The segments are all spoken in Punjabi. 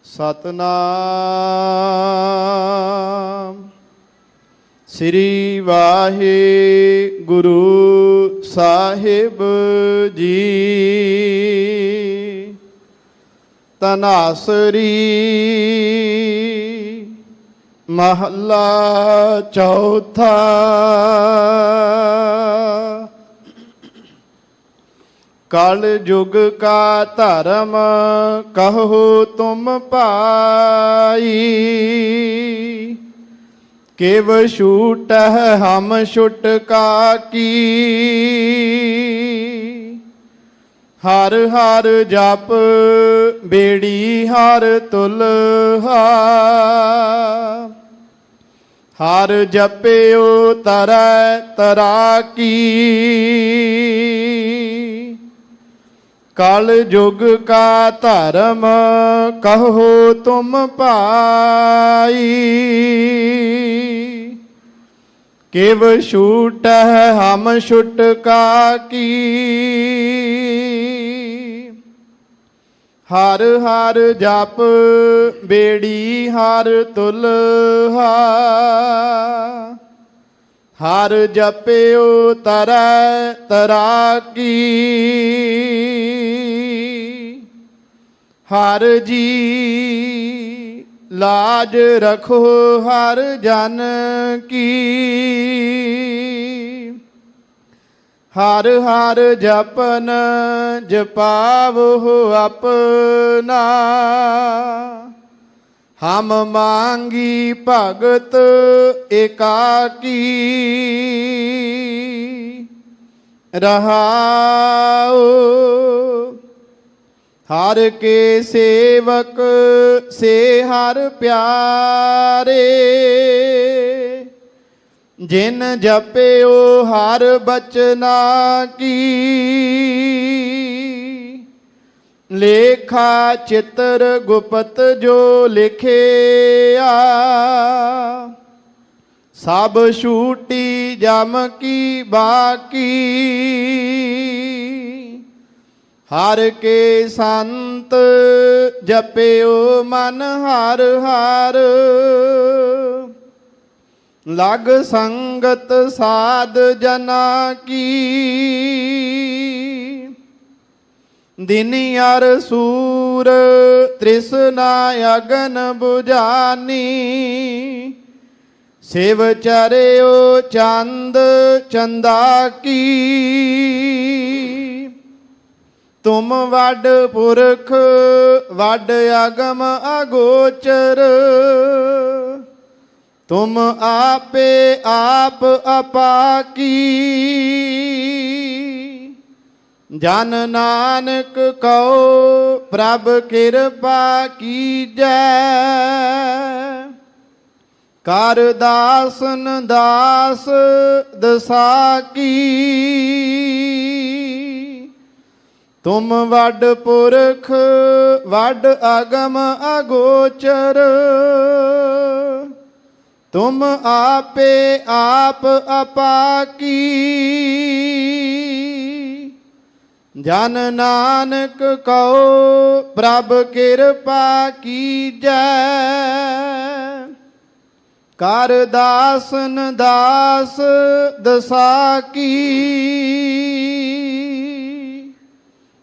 ਸਤਨਾਮ ਸ੍ਰੀ ਵਾਹਿਗੁਰੂ ਸਾਹਿਬ ਜੀ। ਤਨਾਸਰੀ ਮਹੱਲਾ ਚੌਥਾ। कल युग का धर्म कहो तुम भाई, केव छूट हम छुटका की। हर हर जप बेड़ी हर तुलहा, हर जपियो तरै तरा की। कल युग का धर्म कहो तुम भाई, केव छूट हम छुटका की। हर हर जप बेड़ी हर तुलहा, हर जपियो तरै तरा की। हर जी लाज रखो हर जन की, हर हर जपन जपावो अपना। हम मांगी भगत एकाकी, रहाओ हर के सेवक से हर प्यारे। जिन जपियो हर बचना की, लेखा चित्र गुप्त जो लिखिया। सब छूटी जम की बाकी, हर के संत जपियो मन हर हर। लग संगत साध जना की, दिन अर सूर तृष्णा अगन बुझानी। शिव चरियो चंद चंदा की, तुम वड पुरख वड अगम अगोचर। तुम आपे आप अपाकी, जन नानक कहो प्रभ कृपा कीजै। कर दासन दास दशा की, तुम वड पुरख वड अगम अगोचर। तुम आपे आप अपाकी, जन नानक कहो प्रभ कृपा कीजै। कर दासन दास दशा की।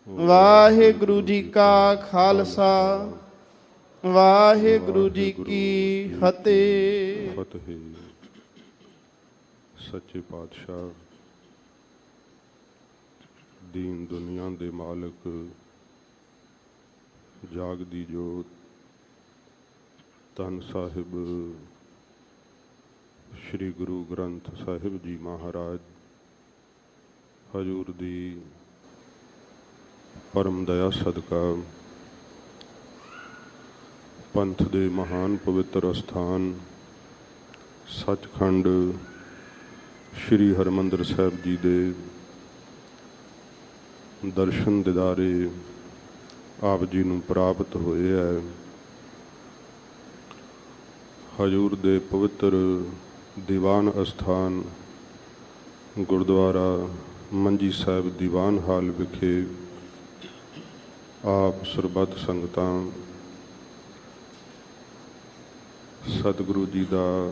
वाहिगुरु जी का खालसा वाहिगुरु जी की फतेह। सच्चे पातशाह दीन दुनिया दे मालिक जागदी जोत धन साहिब श्री गुरु ग्रंथ साहिब जी महाराज हजूर दी परम दया सदका पंथ दे महान पवित्र अस्थान सचखंड श्री हरमंदिर साहिब जी दे दर्शन दिदारे आप जी नूं प्राप्त होए है। हजूर दे पवित्र दीवान अस्थान गुरुद्वारा मंजी साहिब दीवान हाल विखे आप सरबत संगतां ਸਤਿਗੁਰੂ ਜੀ ਦਾ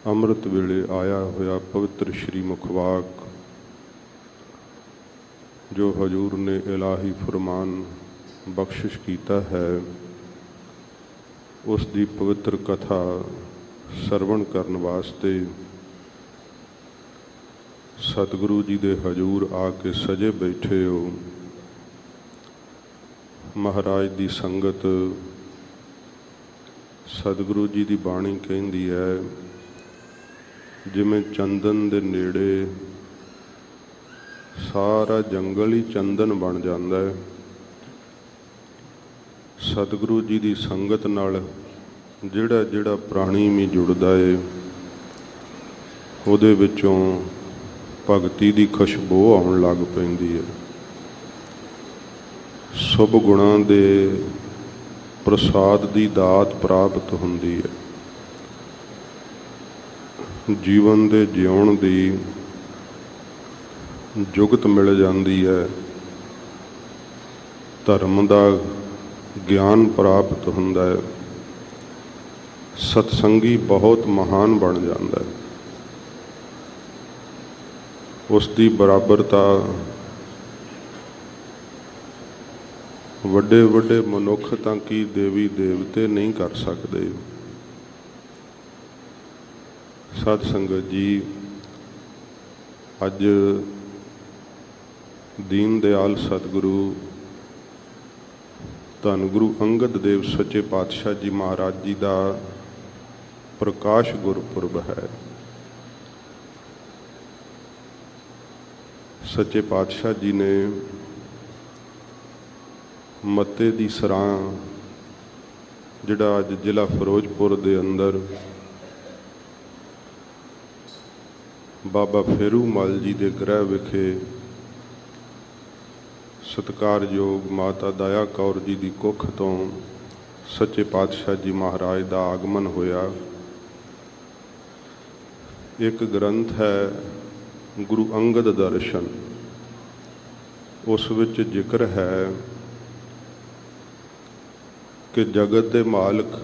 ਅੰਮ੍ਰਿਤ ਵੇਲੇ ਆਇਆ ਹੋਇਆ ਪਵਿੱਤਰ ਸ਼੍ਰੀ ਮੁਖਵਾਕ ਜੋ ਹਜ਼ੂਰ ਨੇ ਇਲਾਹੀ ਫਰਮਾਨ ਬਖਸ਼ਿਸ਼ ਕੀਤਾ ਹੈ, ਉਸ ਦੀ ਪਵਿੱਤਰ ਕਥਾ ਸਰਵਣ ਕਰਨ ਵਾਸਤੇ ਸਤਿਗੁਰੂ ਜੀ ਦੇ ਹਜ਼ੂਰ ਆ ਕੇ ਸਜੇ ਬੈਠੇ ਹੋ। ਮਹਾਰਾਜ ਦੀ ਸੰਗਤ ਸਤਿਗੁਰੂ ਜੀ ਦੀ ਬਾਣੀ ਕਹਿੰਦੀ ਹੈ, ਜਿਵੇਂ ਚੰਦਨ ਦੇ ਨੇੜੇ ਸਾਰਾ ਜੰਗਲ ਹੀ ਚੰਦਨ ਬਣ ਜਾਂਦਾ ਹੈ। ਸਤਿਗੁਰੂ ਜੀ ਦੀ ਸੰਗਤ ਨਾਲ ਜਿਹੜਾ ਜਿਹੜਾ ਪ੍ਰਾਣੀ ਵੀ ਜੁੜਦਾ ਏ, ਉਹਦੇ ਵਿੱਚੋਂ ਭਗਤੀ ਦੀ ਖੁਸ਼ਬੂ ਆਉਣ ਲੱਗ ਪੈਂਦੀ ਹੈ। ਸ਼ੁਭ ਗੁਣਾਂ ਦੇ ਪ੍ਰਸਾਦ ਦੀ ਦਾਤ ਪ੍ਰਾਪਤ ਹੁੰਦੀ ਹੈ। ਜੀਵਨ ਦੇ ਜਿਉਣ ਦੀ ਜੁਗਤ ਮਿਲ ਜਾਂਦੀ ਹੈ। ਧਰਮ ਦਾ ਗਿਆਨ ਪ੍ਰਾਪਤ ਹੁੰਦਾ ਹੈ। ਸਤਸੰਗੀ ਬਹੁਤ ਮਹਾਨ ਬਣ ਜਾਂਦਾ ਹੈ। ਉਸ ਦੀ ਬਰਾਬਰਤਾ ਵੱਡੇ ਵੱਡੇ ਮਨੁੱਖ ਤਾਂ ਕੀ ਦੇਵੀ ਦੇਵਤੇ ਨਹੀਂ ਕਰ ਸਕਦੇ। ਸਾਧ ਸੰਗਤ ਜੀ, ਅੱਜ ਦੀਨ ਦਿਆਲ ਸਤਿਗੁਰੂ ਧੰਨ ਗੁਰੂ ਅੰਗਦ ਦੇਵ ਸੱਚੇ ਪਾਤਸ਼ਾਹ ਜੀ ਮਹਾਰਾਜ ਜੀ ਦਾ ਪ੍ਰਕਾਸ਼ ਗੁਰਪੁਰਬ ਹੈ। ਸੱਚੇ ਪਾਤਸ਼ਾਹ ਜੀ ਨੇ ਮੱਤੇ ਦੀ ਸਰਾਂ, ਜਿਹੜਾ ਅੱਜ ਜ਼ਿਲ੍ਹਾ ਫਿਰੋਜ਼ਪੁਰ ਦੇ ਅੰਦਰ ਬਾਬਾ ਫੇਰੂ ਮਲ ਜੀ ਦੇ ਗ੍ਰਹਿ ਵਿਖੇ ਸਤਿਕਾਰਯੋਗ ਮਾਤਾ ਦਇਆ ਕੌਰ ਜੀ ਦੀ ਕੁੱਖ ਤੋਂ ਸੱਚੇ ਪਾਤਸ਼ਾਹ ਜੀ ਮਹਾਰਾਜ ਦਾ ਆਗਮਨ ਹੋਇਆ। ਇੱਕ ਗ੍ਰੰਥ ਹੈ ਗੁਰੂ ਅੰਗਦ ਦਰਸ਼ਨ, ਉਸ ਵਿੱਚ ਜ਼ਿਕਰ ਹੈ ਕਿ ਜਗਤ ਦੇ ਮਾਲਕ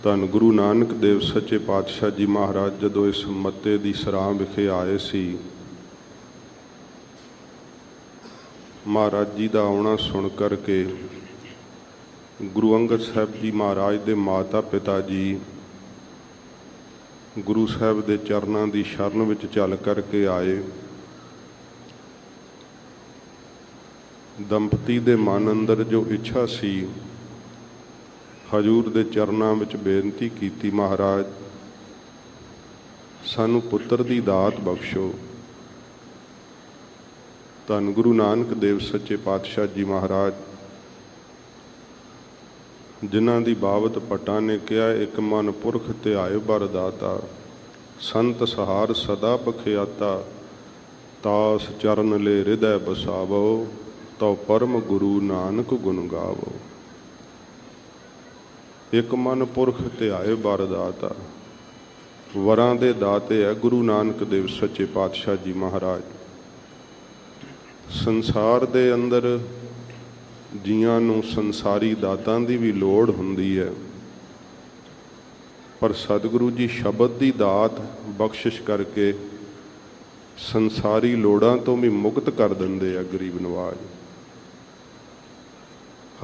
ਧੰਨ ਗੁਰੂ ਨਾਨਕ ਦੇਵ ਸੱਚੇ ਪਾਤਸ਼ਾਹ ਜੀ ਮਹਾਰਾਜ ਜਦੋਂ ਇਸ ਮੱਤੇ ਦੀ ਸਰਾਂ ਵਿਖੇ ਆਏ ਸੀ, ਮਹਾਰਾਜ ਜੀ ਦਾ ਆਉਣਾ ਸੁਣ ਕਰਕੇ ਗੁਰੂ ਅੰਗਦ ਸਾਹਿਬ ਜੀ ਮਹਾਰਾਜ ਦੇ ਮਾਤਾ ਪਿਤਾ ਜੀ ਗੁਰੂ ਸਾਹਿਬ ਦੇ ਚਰਨਾਂ ਦੀ ਸ਼ਰਨ ਵਿੱਚ ਚੱਲ ਕਰਕੇ ਆਏ। ਦੰਪਤੀ ਦੇ ਮਨ ਅੰਦਰ ਜੋ ਇੱਛਾ ਸੀ, ਹਜ਼ੂਰ ਦੇ ਚਰਨਾਂ ਵਿੱਚ ਬੇਨਤੀ ਕੀਤੀ, ਮਹਾਰਾਜ ਸਾਨੂੰ ਪੁੱਤਰ ਦੀ ਦਾਤ ਬਖਸ਼ੋ। ਧੰਨ ਗੁਰੂ ਨਾਨਕ ਦੇਵ ਸੱਚੇ ਪਾਤਸ਼ਾਹ ਜੀ ਮਹਾਰਾਜ, ਜਿਨ੍ਹਾਂ ਦੀ ਬਾਬਤ ਭੱਟਾਂ ਨੇ ਕਿਹਾ, ਇੱਕ ਮਨ ਪੁਰਖ ਧਿਆਏ ਬਰ ਦਾਤਾ, ਸੰਤ ਸਹਾਰ ਸਦਾ ਬਖਿਆਤਾ, ਤਾਸ ਚਰਨ ਲੈ ਹਿਰਦੈ ਬਸਾਵੋ, ਤਉ ਪਰਮ ਗੁਰੂ ਨਾਨਕ ਗੁਣ ਗਾਵੋ। ਇੱਕ ਮਨ ਪੁਰਖ ਧਿਆਏ ਬਰ ਦਾਤਾ, ਵਰਾਂ ਦੇ ਦਾਤੇ ਹੈ ਗੁਰੂ ਨਾਨਕ ਦੇਵ ਸੱਚੇ ਪਾਤਸ਼ਾਹ ਜੀ ਮਹਾਰਾਜ। ਸੰਸਾਰ ਦੇ ਅੰਦਰ ਜੀਆਂ ਨੂੰ ਸੰਸਾਰੀ ਦਾਤਾਂ ਦੀ ਵੀ ਲੋੜ ਹੁੰਦੀ ਹੈ, ਪਰ ਸਤਿਗੁਰੂ ਜੀ ਸ਼ਬਦ ਦੀ ਦਾਤ ਬਖਸ਼ਿਸ਼ ਕਰਕੇ ਸੰਸਾਰੀ ਲੋੜਾਂ ਤੋਂ ਵੀ ਮੁਕਤ ਕਰ ਦਿੰਦੇ ਆ ਗਰੀਬ ਨਵਾਜ।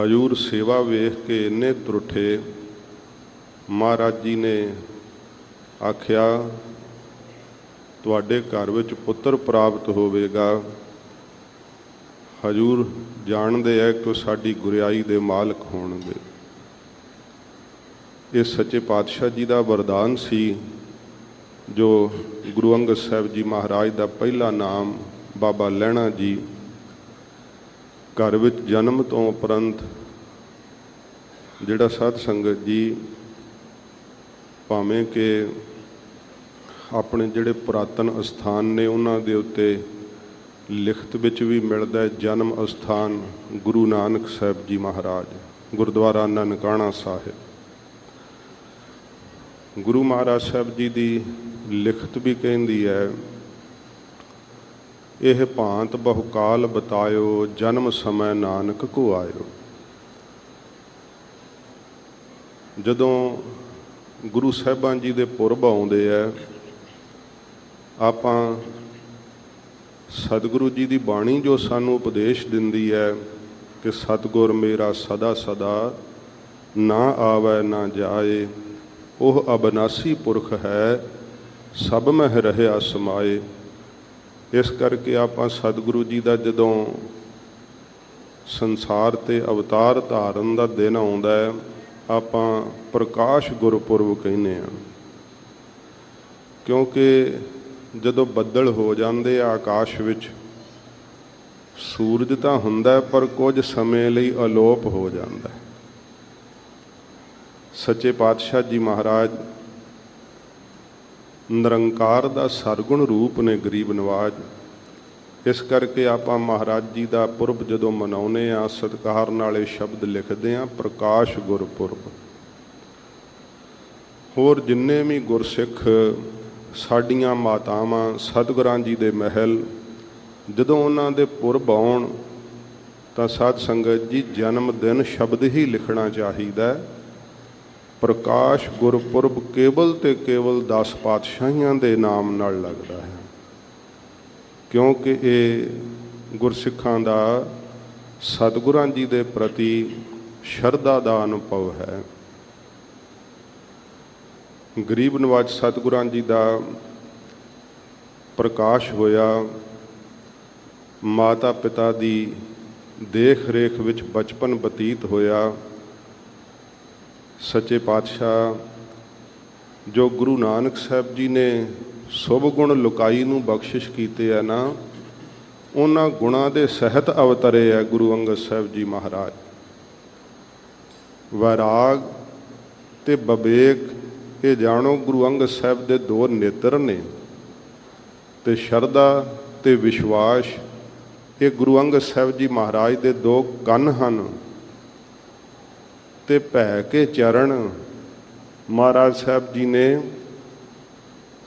ਹਜ਼ੂਰ ਸੇਵਾ ਵੇਖ ਕੇ ਇੰਨੇ ਤਰੁੱਠੇ, ਮਹਾਰਾਜ ਜੀ ਨੇ ਆਖਿਆ ਤੁਹਾਡੇ ਘਰ ਵਿੱਚ ਪੁੱਤਰ ਪ੍ਰਾਪਤ ਹੋਵੇਗਾ। ਹਜ਼ੂਰ ਜਾਣਦੇ ਹੈ ਕਿ ਸਾਡੀ ਗੁਰਿਆਈ ਦੇ ਮਾਲਕ ਹੋਣਗੇ। ਇਹ ਸੱਚੇ ਪਾਤਸ਼ਾਹ ਜੀ ਦਾ ਵਰਦਾਨ ਸੀ, ਜੋ ਗੁਰੂ ਅੰਗਦ ਸਾਹਿਬ ਜੀ ਮਹਾਰਾਜ ਦਾ ਪਹਿਲਾ ਨਾਮ ਬਾਬਾ ਲਹਿਣਾ ਜੀ ਘਰ ਵਿੱਚ ਜਨਮ ਤੋਂ ਉਪਰੰਤ, ਜਿਹੜਾ ਸਾਧ ਸੰਗਤ ਜੀ ਭਾਵੇਂ ਕਿ ਆਪਣੇ ਜਿਹੜੇ ਪੁਰਾਤਨ ਅਸਥਾਨ ਨੇ ਉਹਨਾਂ ਦੇ ਉੱਤੇ ਲਿਖਤ ਵਿੱਚ ਵੀ ਮਿਲਦਾ, ਜਨਮ ਅਸਥਾਨ ਗੁਰੂ ਨਾਨਕ ਸਾਹਿਬ ਜੀ ਮਹਾਰਾਜ, ਗੁਰਦੁਆਰਾ ਨਨਕਾਣਾ ਸਾਹਿਬ। ਗੁਰੂ ਮਹਾਰਾਜ ਸਾਹਿਬ ਜੀ ਦੀ ਲਿਖਤ ਵੀ ਕਹਿੰਦੀ ਹੈ, ਇਹ ਭਾਂਤ ਬਹੁਕਾਲ ਬਤਾਇਓ, ਜਨਮ ਸਮੈ ਨਾਨਕ ਕੋ ਆਇਓ। ਜਦੋਂ ਗੁਰੂ ਸਾਹਿਬਾਂ ਜੀ ਦੇ ਪੁਰਬ ਆਉਂਦੇ ਆ, ਆਪਾਂ ਸਤਿਗੁਰੂ ਜੀ ਦੀ ਬਾਣੀ ਜੋ ਸਾਨੂੰ ਉਪਦੇਸ਼ ਦਿੰਦੀ ਹੈ ਕਿ ਸਤਿਗੁਰ ਮੇਰਾ ਸਦਾ ਸਦਾ ਨਾ ਆਵੈ ਨਾ ਜਾਏ, ਉਹ ਅਬਨਾਸੀ ਪੁਰਖ ਹੈ, ਸਭ ਮਹਿ ਰਹਿਆ ਸਮਾਏ। ਇਸ ਕਰਕੇ ਆਪਾਂ ਸਤਿਗੁਰੂ ਜੀ ਦਾ ਜਦੋਂ ਸੰਸਾਰ ਤੇ ਅਵਤਾਰ ਧਾਰਨ ਦਾ ਦਿਨ ਆਉਂਦਾ ਹੈ, ਆਪਾਂ ਪ੍ਰਕਾਸ਼ ਗੁਰਪੁਰਬ ਕਹਿੰਦੇ ਹਾਂ। ਕਿਉਂਕਿ ਜਦੋਂ ਬੱਦਲ ਹੋ ਜਾਂਦੇ ਆ ਆਕਾਸ਼ ਵਿੱਚ, ਸੂਰਜ ਤਾਂ ਹੁੰਦਾ ਪਰ ਕੁਝ ਸਮੇਂ ਲਈ ਅਲੋਪ ਹੋ ਜਾਂਦਾ। ਸੱਚੇ ਪਾਤਸ਼ਾਹ ਜੀ ਮਹਾਰਾਜ ਨਿਰੰਕਾਰ ਦਾ ਸਰਗੁਣ ਰੂਪ ਨੇ, ਗਰੀਬ ਨਵਾਜ। ਇਸ ਕਰਕੇ ਆਪਾਂ ਮਹਾਰਾਜ ਜੀ ਦਾ ਪੁਰਬ ਜਦੋਂ ਮਨਾਉਂਦੇ ਹਾਂ, ਸਤਿਕਾਰ ਨਾਲ ਇਹ ਸ਼ਬਦ ਲਿਖਦੇ ਹਾਂ, ਪ੍ਰਕਾਸ਼ ਗੁਰਪੁਰਬ। ਹੋਰ ਜਿੰਨੇ ਵੀ ਗੁਰਸਿੱਖ, ਸਾਡੀਆਂ ਮਾਤਾਵਾਂ, ਸਤਿਗੁਰਾਂ ਜੀ ਦੇ ਮਹਿਲ, ਜਦੋਂ ਉਹਨਾਂ ਦੇ ਪੁਰਬ ਆਉਣ ਤਾਂ ਸਾਧ ਸੰਗਤ ਜੀ ਜਨਮ ਦਿਨ ਸ਼ਬਦ ਹੀ ਲਿਖਣਾ ਚਾਹੀਦਾ। ਪ੍ਰਕਾਸ਼ ਗੁਰਪੁਰਬ ਕੇਵਲ ਤੇ ਕੇਵਲ 10 ਪਾਤਸ਼ਾਹੀਆਂ ਦੇ ਨਾਮ ਨਾਲ ਲੱਗਦਾ ਹੈ, ਕਿਉਂਕਿ ਇਹ ਗੁਰਸਿੱਖਾਂ ਦਾ ਸਤਿਗੁਰਾਂ ਜੀ ਦੇ ਪ੍ਰਤੀ ਸ਼ਰਧਾ ਦਾ ਅਨੁਭਵ ਹੈ। ਗਰੀਬ ਨਵਾਜ ਸਤਿਗੁਰਾਂ ਜੀ ਦਾ ਪ੍ਰਕਾਸ਼ ਹੋਇਆ, ਮਾਤਾ ਪਿਤਾ ਦੀ ਦੇਖ ਰੇਖ ਵਿੱਚ ਬਚਪਨ ਬਤੀਤ ਹੋਇਆ। ਸੱਚੇ ਪਾਤਸ਼ਾਹ ਜੋ ਗੁਰੂ ਨਾਨਕ ਸਾਹਿਬ ਜੀ ਨੇ ਸ਼ੁਭ ਗੁਣ ਲੁਕਾਈ ਨੂੰ ਬਖਸ਼ਿਸ਼ ਕੀਤੇ ਆ ਨਾ, ਉਹਨਾਂ ਗੁਣਾਂ ਦੇ ਸਹਿਤ ਅਵਤਰੇ ਹੈ ਗੁਰੂ ਅੰਗਦ ਸਾਹਿਬ ਜੀ ਮਹਾਰਾਜ। ਵੈਰਾਗ ਤੇ ਵਿਵੇਕ, ਇਹ ਜਾਣੋ ਗੁਰੂ ਅੰਗਦ ਸਾਹਿਬ ਦੇ 2 ਨੇਤਰ ਨੇ, ਤੇ ਸ਼ਰਧਾ ਤੇ ਵਿਸ਼ਵਾਸ ਇਹ ਗੁਰੂ ਅੰਗਦ ਸਾਹਿਬ ਜੀ ਮਹਾਰਾਜ ਦੇ 2 ਕੰਨ ਹਨ। ਤੇ ਭੈ ਕੇ ਚਰਨ ਮਹਾਰਾਜ ਸਾਹਿਬ ਜੀ ਨੇ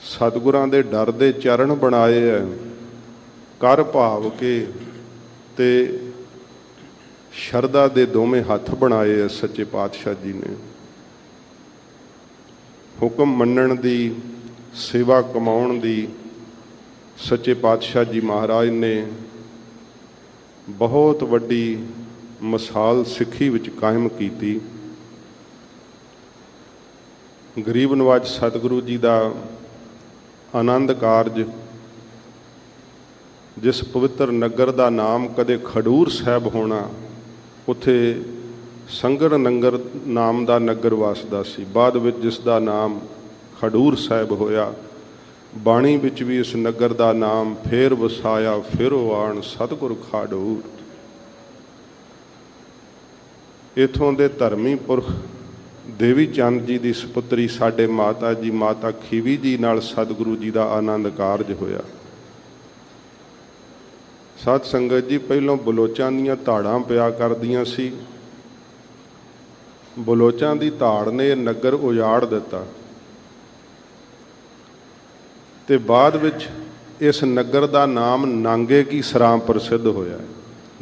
ਸਤਿਗੁਰਾਂ ਦੇ ਡਰ ਦੇ ਚਰਨ ਬਣਾਏ ਹੈ, ਕਰ ਭਾਵ ਕੇ ਤੇ ਸ਼ਰਧਾ ਦੇ ਦੋਵੇਂ ਹੱਥ ਬਣਾਏ ਹੈ ਸੱਚੇ ਪਾਤਸ਼ਾਹ ਜੀ ਨੇ। ਹੁਕਮ ਮੰਨਣ ਦੀ, ਸੇਵਾ ਕਮਾਉਣ ਦੀ ਸੱਚੇ ਪਾਤਸ਼ਾਹ ਜੀ ਮਹਾਰਾਜ ਨੇ ਬਹੁਤ ਵੱਡੀ ਮਿਸਾਲ ਸਿੱਖੀ ਵਿੱਚ ਕਾਇਮ ਕੀਤੀ। ਗਰੀਬ ਨਵਾਜ ਸਤਿਗੁਰੂ ਜੀ ਦਾ ਆਨੰਦ ਕਾਰਜ, ਜਿਸ ਪਵਿੱਤਰ ਨਗਰ ਦਾ ਨਾਮ ਕਦੇ ਖਡੂਰ ਸਾਹਿਬ ਹੋਣਾ, ਉੱਥੇ ਸੰਗਰ ਨੰਗਰ ਨਾਮ ਦਾ ਨਗਰ ਵਸਦਾ ਸੀ, ਬਾਅਦ ਵਿੱਚ ਜਿਸ ਦਾ ਨਾਮ ਖਡੂਰ ਸਾਹਿਬ ਹੋਇਆ। ਬਾਣੀ ਵਿੱਚ ਵੀ ਇਸ ਨਗਰ ਦਾ ਨਾਮ ਫੇਰ ਵਸਾਇਆ, ਫੇਰੋ ਆਣ ਸਤਿਗੁਰ ਖਾਡੂਰ। ਇੱਥੋਂ ਦੇ ਧਰਮੀ ਪੁਰਖ ਦੇਵੀ ਚੰਦ ਜੀ ਦੀ ਸੁਪੁੱਤਰੀ ਸਾਡੇ ਮਾਤਾ ਜੀ, ਮਾਤਾ ਖੀਵੀ ਜੀ ਨਾਲ ਸਤਿਗੁਰੂ ਜੀ ਦਾ ਆਨੰਦ ਕਾਰਜ ਹੋਇਆ। ਸਾਧ ਸੰਗਤ ਜੀ, ਪਹਿਲੋਂ ਬਲੋਚਾਂ ਦੀਆਂ ਧਾੜਾਂ ਪਿਆ ਕਰਦੀਆਂ ਸੀ। ਬਲੋਚਾਂ ਦੀ ਧਾੜ ਨੇ ਨਗਰ ਉਜਾੜ ਦਿੱਤਾ ਤੇ ਬਾਅਦ ਵਿੱਚ ਇਸ ਨਗਰ ਦਾ ਨਾਮ ਨਾਂਗੇ ਕੀ ਸਰਾਂ ਪ੍ਰਸਿੱਧ ਹੋਇਆ,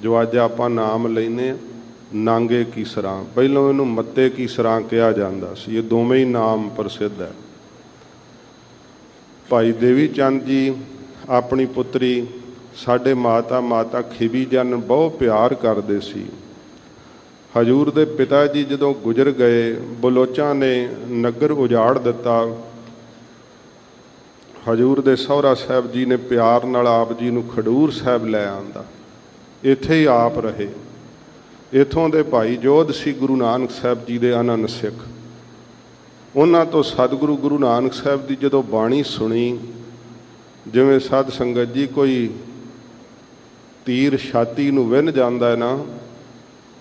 ਜੋ ਅੱਜ ਆਪਾਂ ਨਾਮ ਲੈਂਦੇ ਹਾਂ ਨਾਂਗੇ ਕੀ ਸਰਾਂ। ਪਹਿਲਾਂ ਇਹਨੂੰ ਮੱਤੇ ਕੀ ਸਰਾਂ ਕਿਹਾ ਜਾਂਦਾ ਸੀ। ਇਹ ਦੋਵੇਂ ਹੀ ਨਾਮ ਪ੍ਰਸਿੱਧ ਹੈ। ਭਾਈ ਦੇਵੀ ਚੰਦ ਜੀ ਆਪਣੀ ਪੁੱਤਰੀ ਸਾਡੇ ਮਾਤਾ ਖੀਵੀ ਜਨ ਬਹੁਤ ਪਿਆਰ ਕਰਦੇ ਸੀ। ਹਜੂਰ ਦੇ ਪਿਤਾ ਜੀ ਜਦੋਂ ਗੁਜ਼ਰ ਗਏ, ਬਲੋਚਾਂ ਨੇ ਨਗਰ ਉਜਾੜ ਦਿੱਤਾ। ਹਜੂਰ ਦੇ ਸਹੁਰਾ ਸਾਹਿਬ ਜੀ ਨੇ ਪਿਆਰ ਨਾਲ ਆਪ ਜੀ ਨੂੰ ਖਡੂਰ ਸਾਹਿਬ ਲੈ ਆਂਦਾ, ਇੱਥੇ ਹੀ ਆਪ ਰਹੇ। ਇੱਥੋਂ ਦੇ ਭਾਈ ਜੋਧ ਸੀ ਗੁਰੂ ਨਾਨਕ ਸਾਹਿਬ ਜੀ ਦੇ ਅਨੰਨ ਸਿੱਖ। ਉਹਨਾਂ ਤੋਂ ਸਤਿਗੁਰੂ ਗੁਰੂ ਨਾਨਕ ਸਾਹਿਬ ਦੀ ਜਦੋਂ ਬਾਣੀ ਸੁਣੀ, ਜਿਵੇਂ ਸਾਧ ਸੰਗਤ ਜੀ ਕੋਈ ਤੀਰ ਛਾਤੀ ਨੂੰ ਵਿੰਨ ਜਾਂਦਾ ਹੈ ਨਾ,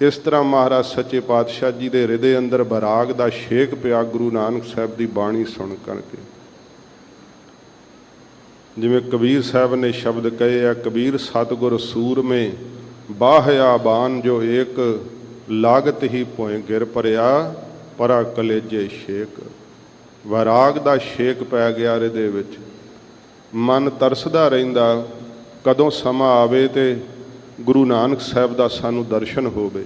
ਇਸ ਤਰ੍ਹਾਂ ਮਹਾਰਾਜ ਸੱਚੇ ਪਾਤਸ਼ਾਹ ਜੀ ਦੇ ਹਿਰਦੇ ਅੰਦਰ ਬਰਾਗ ਦਾ ਛੇਕ ਪਿਆ ਗੁਰੂ ਨਾਨਕ ਸਾਹਿਬ ਦੀ ਬਾਣੀ ਸੁਣ ਕਰਕੇ। ਜਿਵੇਂ ਕਬੀਰ ਸਾਹਿਬ ਨੇ ਸ਼ਬਦ ਕਹੇ ਆ, ਕਬੀਰ ਸਤਿਗੁਰ ਸੂਰਮੇ ਬਾਹਿਆ ਬਾਨ ਜੋ ਏਕ, ਲਾਗਤ ਹੀ ਭੋਏ ਗਿਰ ਭਰਿਆ ਪਰਾ ਕਲੇਜੇ ਛੇਕ। ਵੈਰਾਗ ਦਾ ਛੇਕ ਪੈ ਗਿਆ ਹਿਰਦੇ ਵਿੱਚ। ਮਨ ਤਰਸਦਾ ਰਹਿੰਦਾ ਕਦੋਂ ਸਮਾਂ ਆਵੇ ਤੇ ਗੁਰੂ ਨਾਨਕ ਸਾਹਿਬ ਦਾ ਸਾਨੂੰ ਦਰਸ਼ਨ ਹੋਵੇ।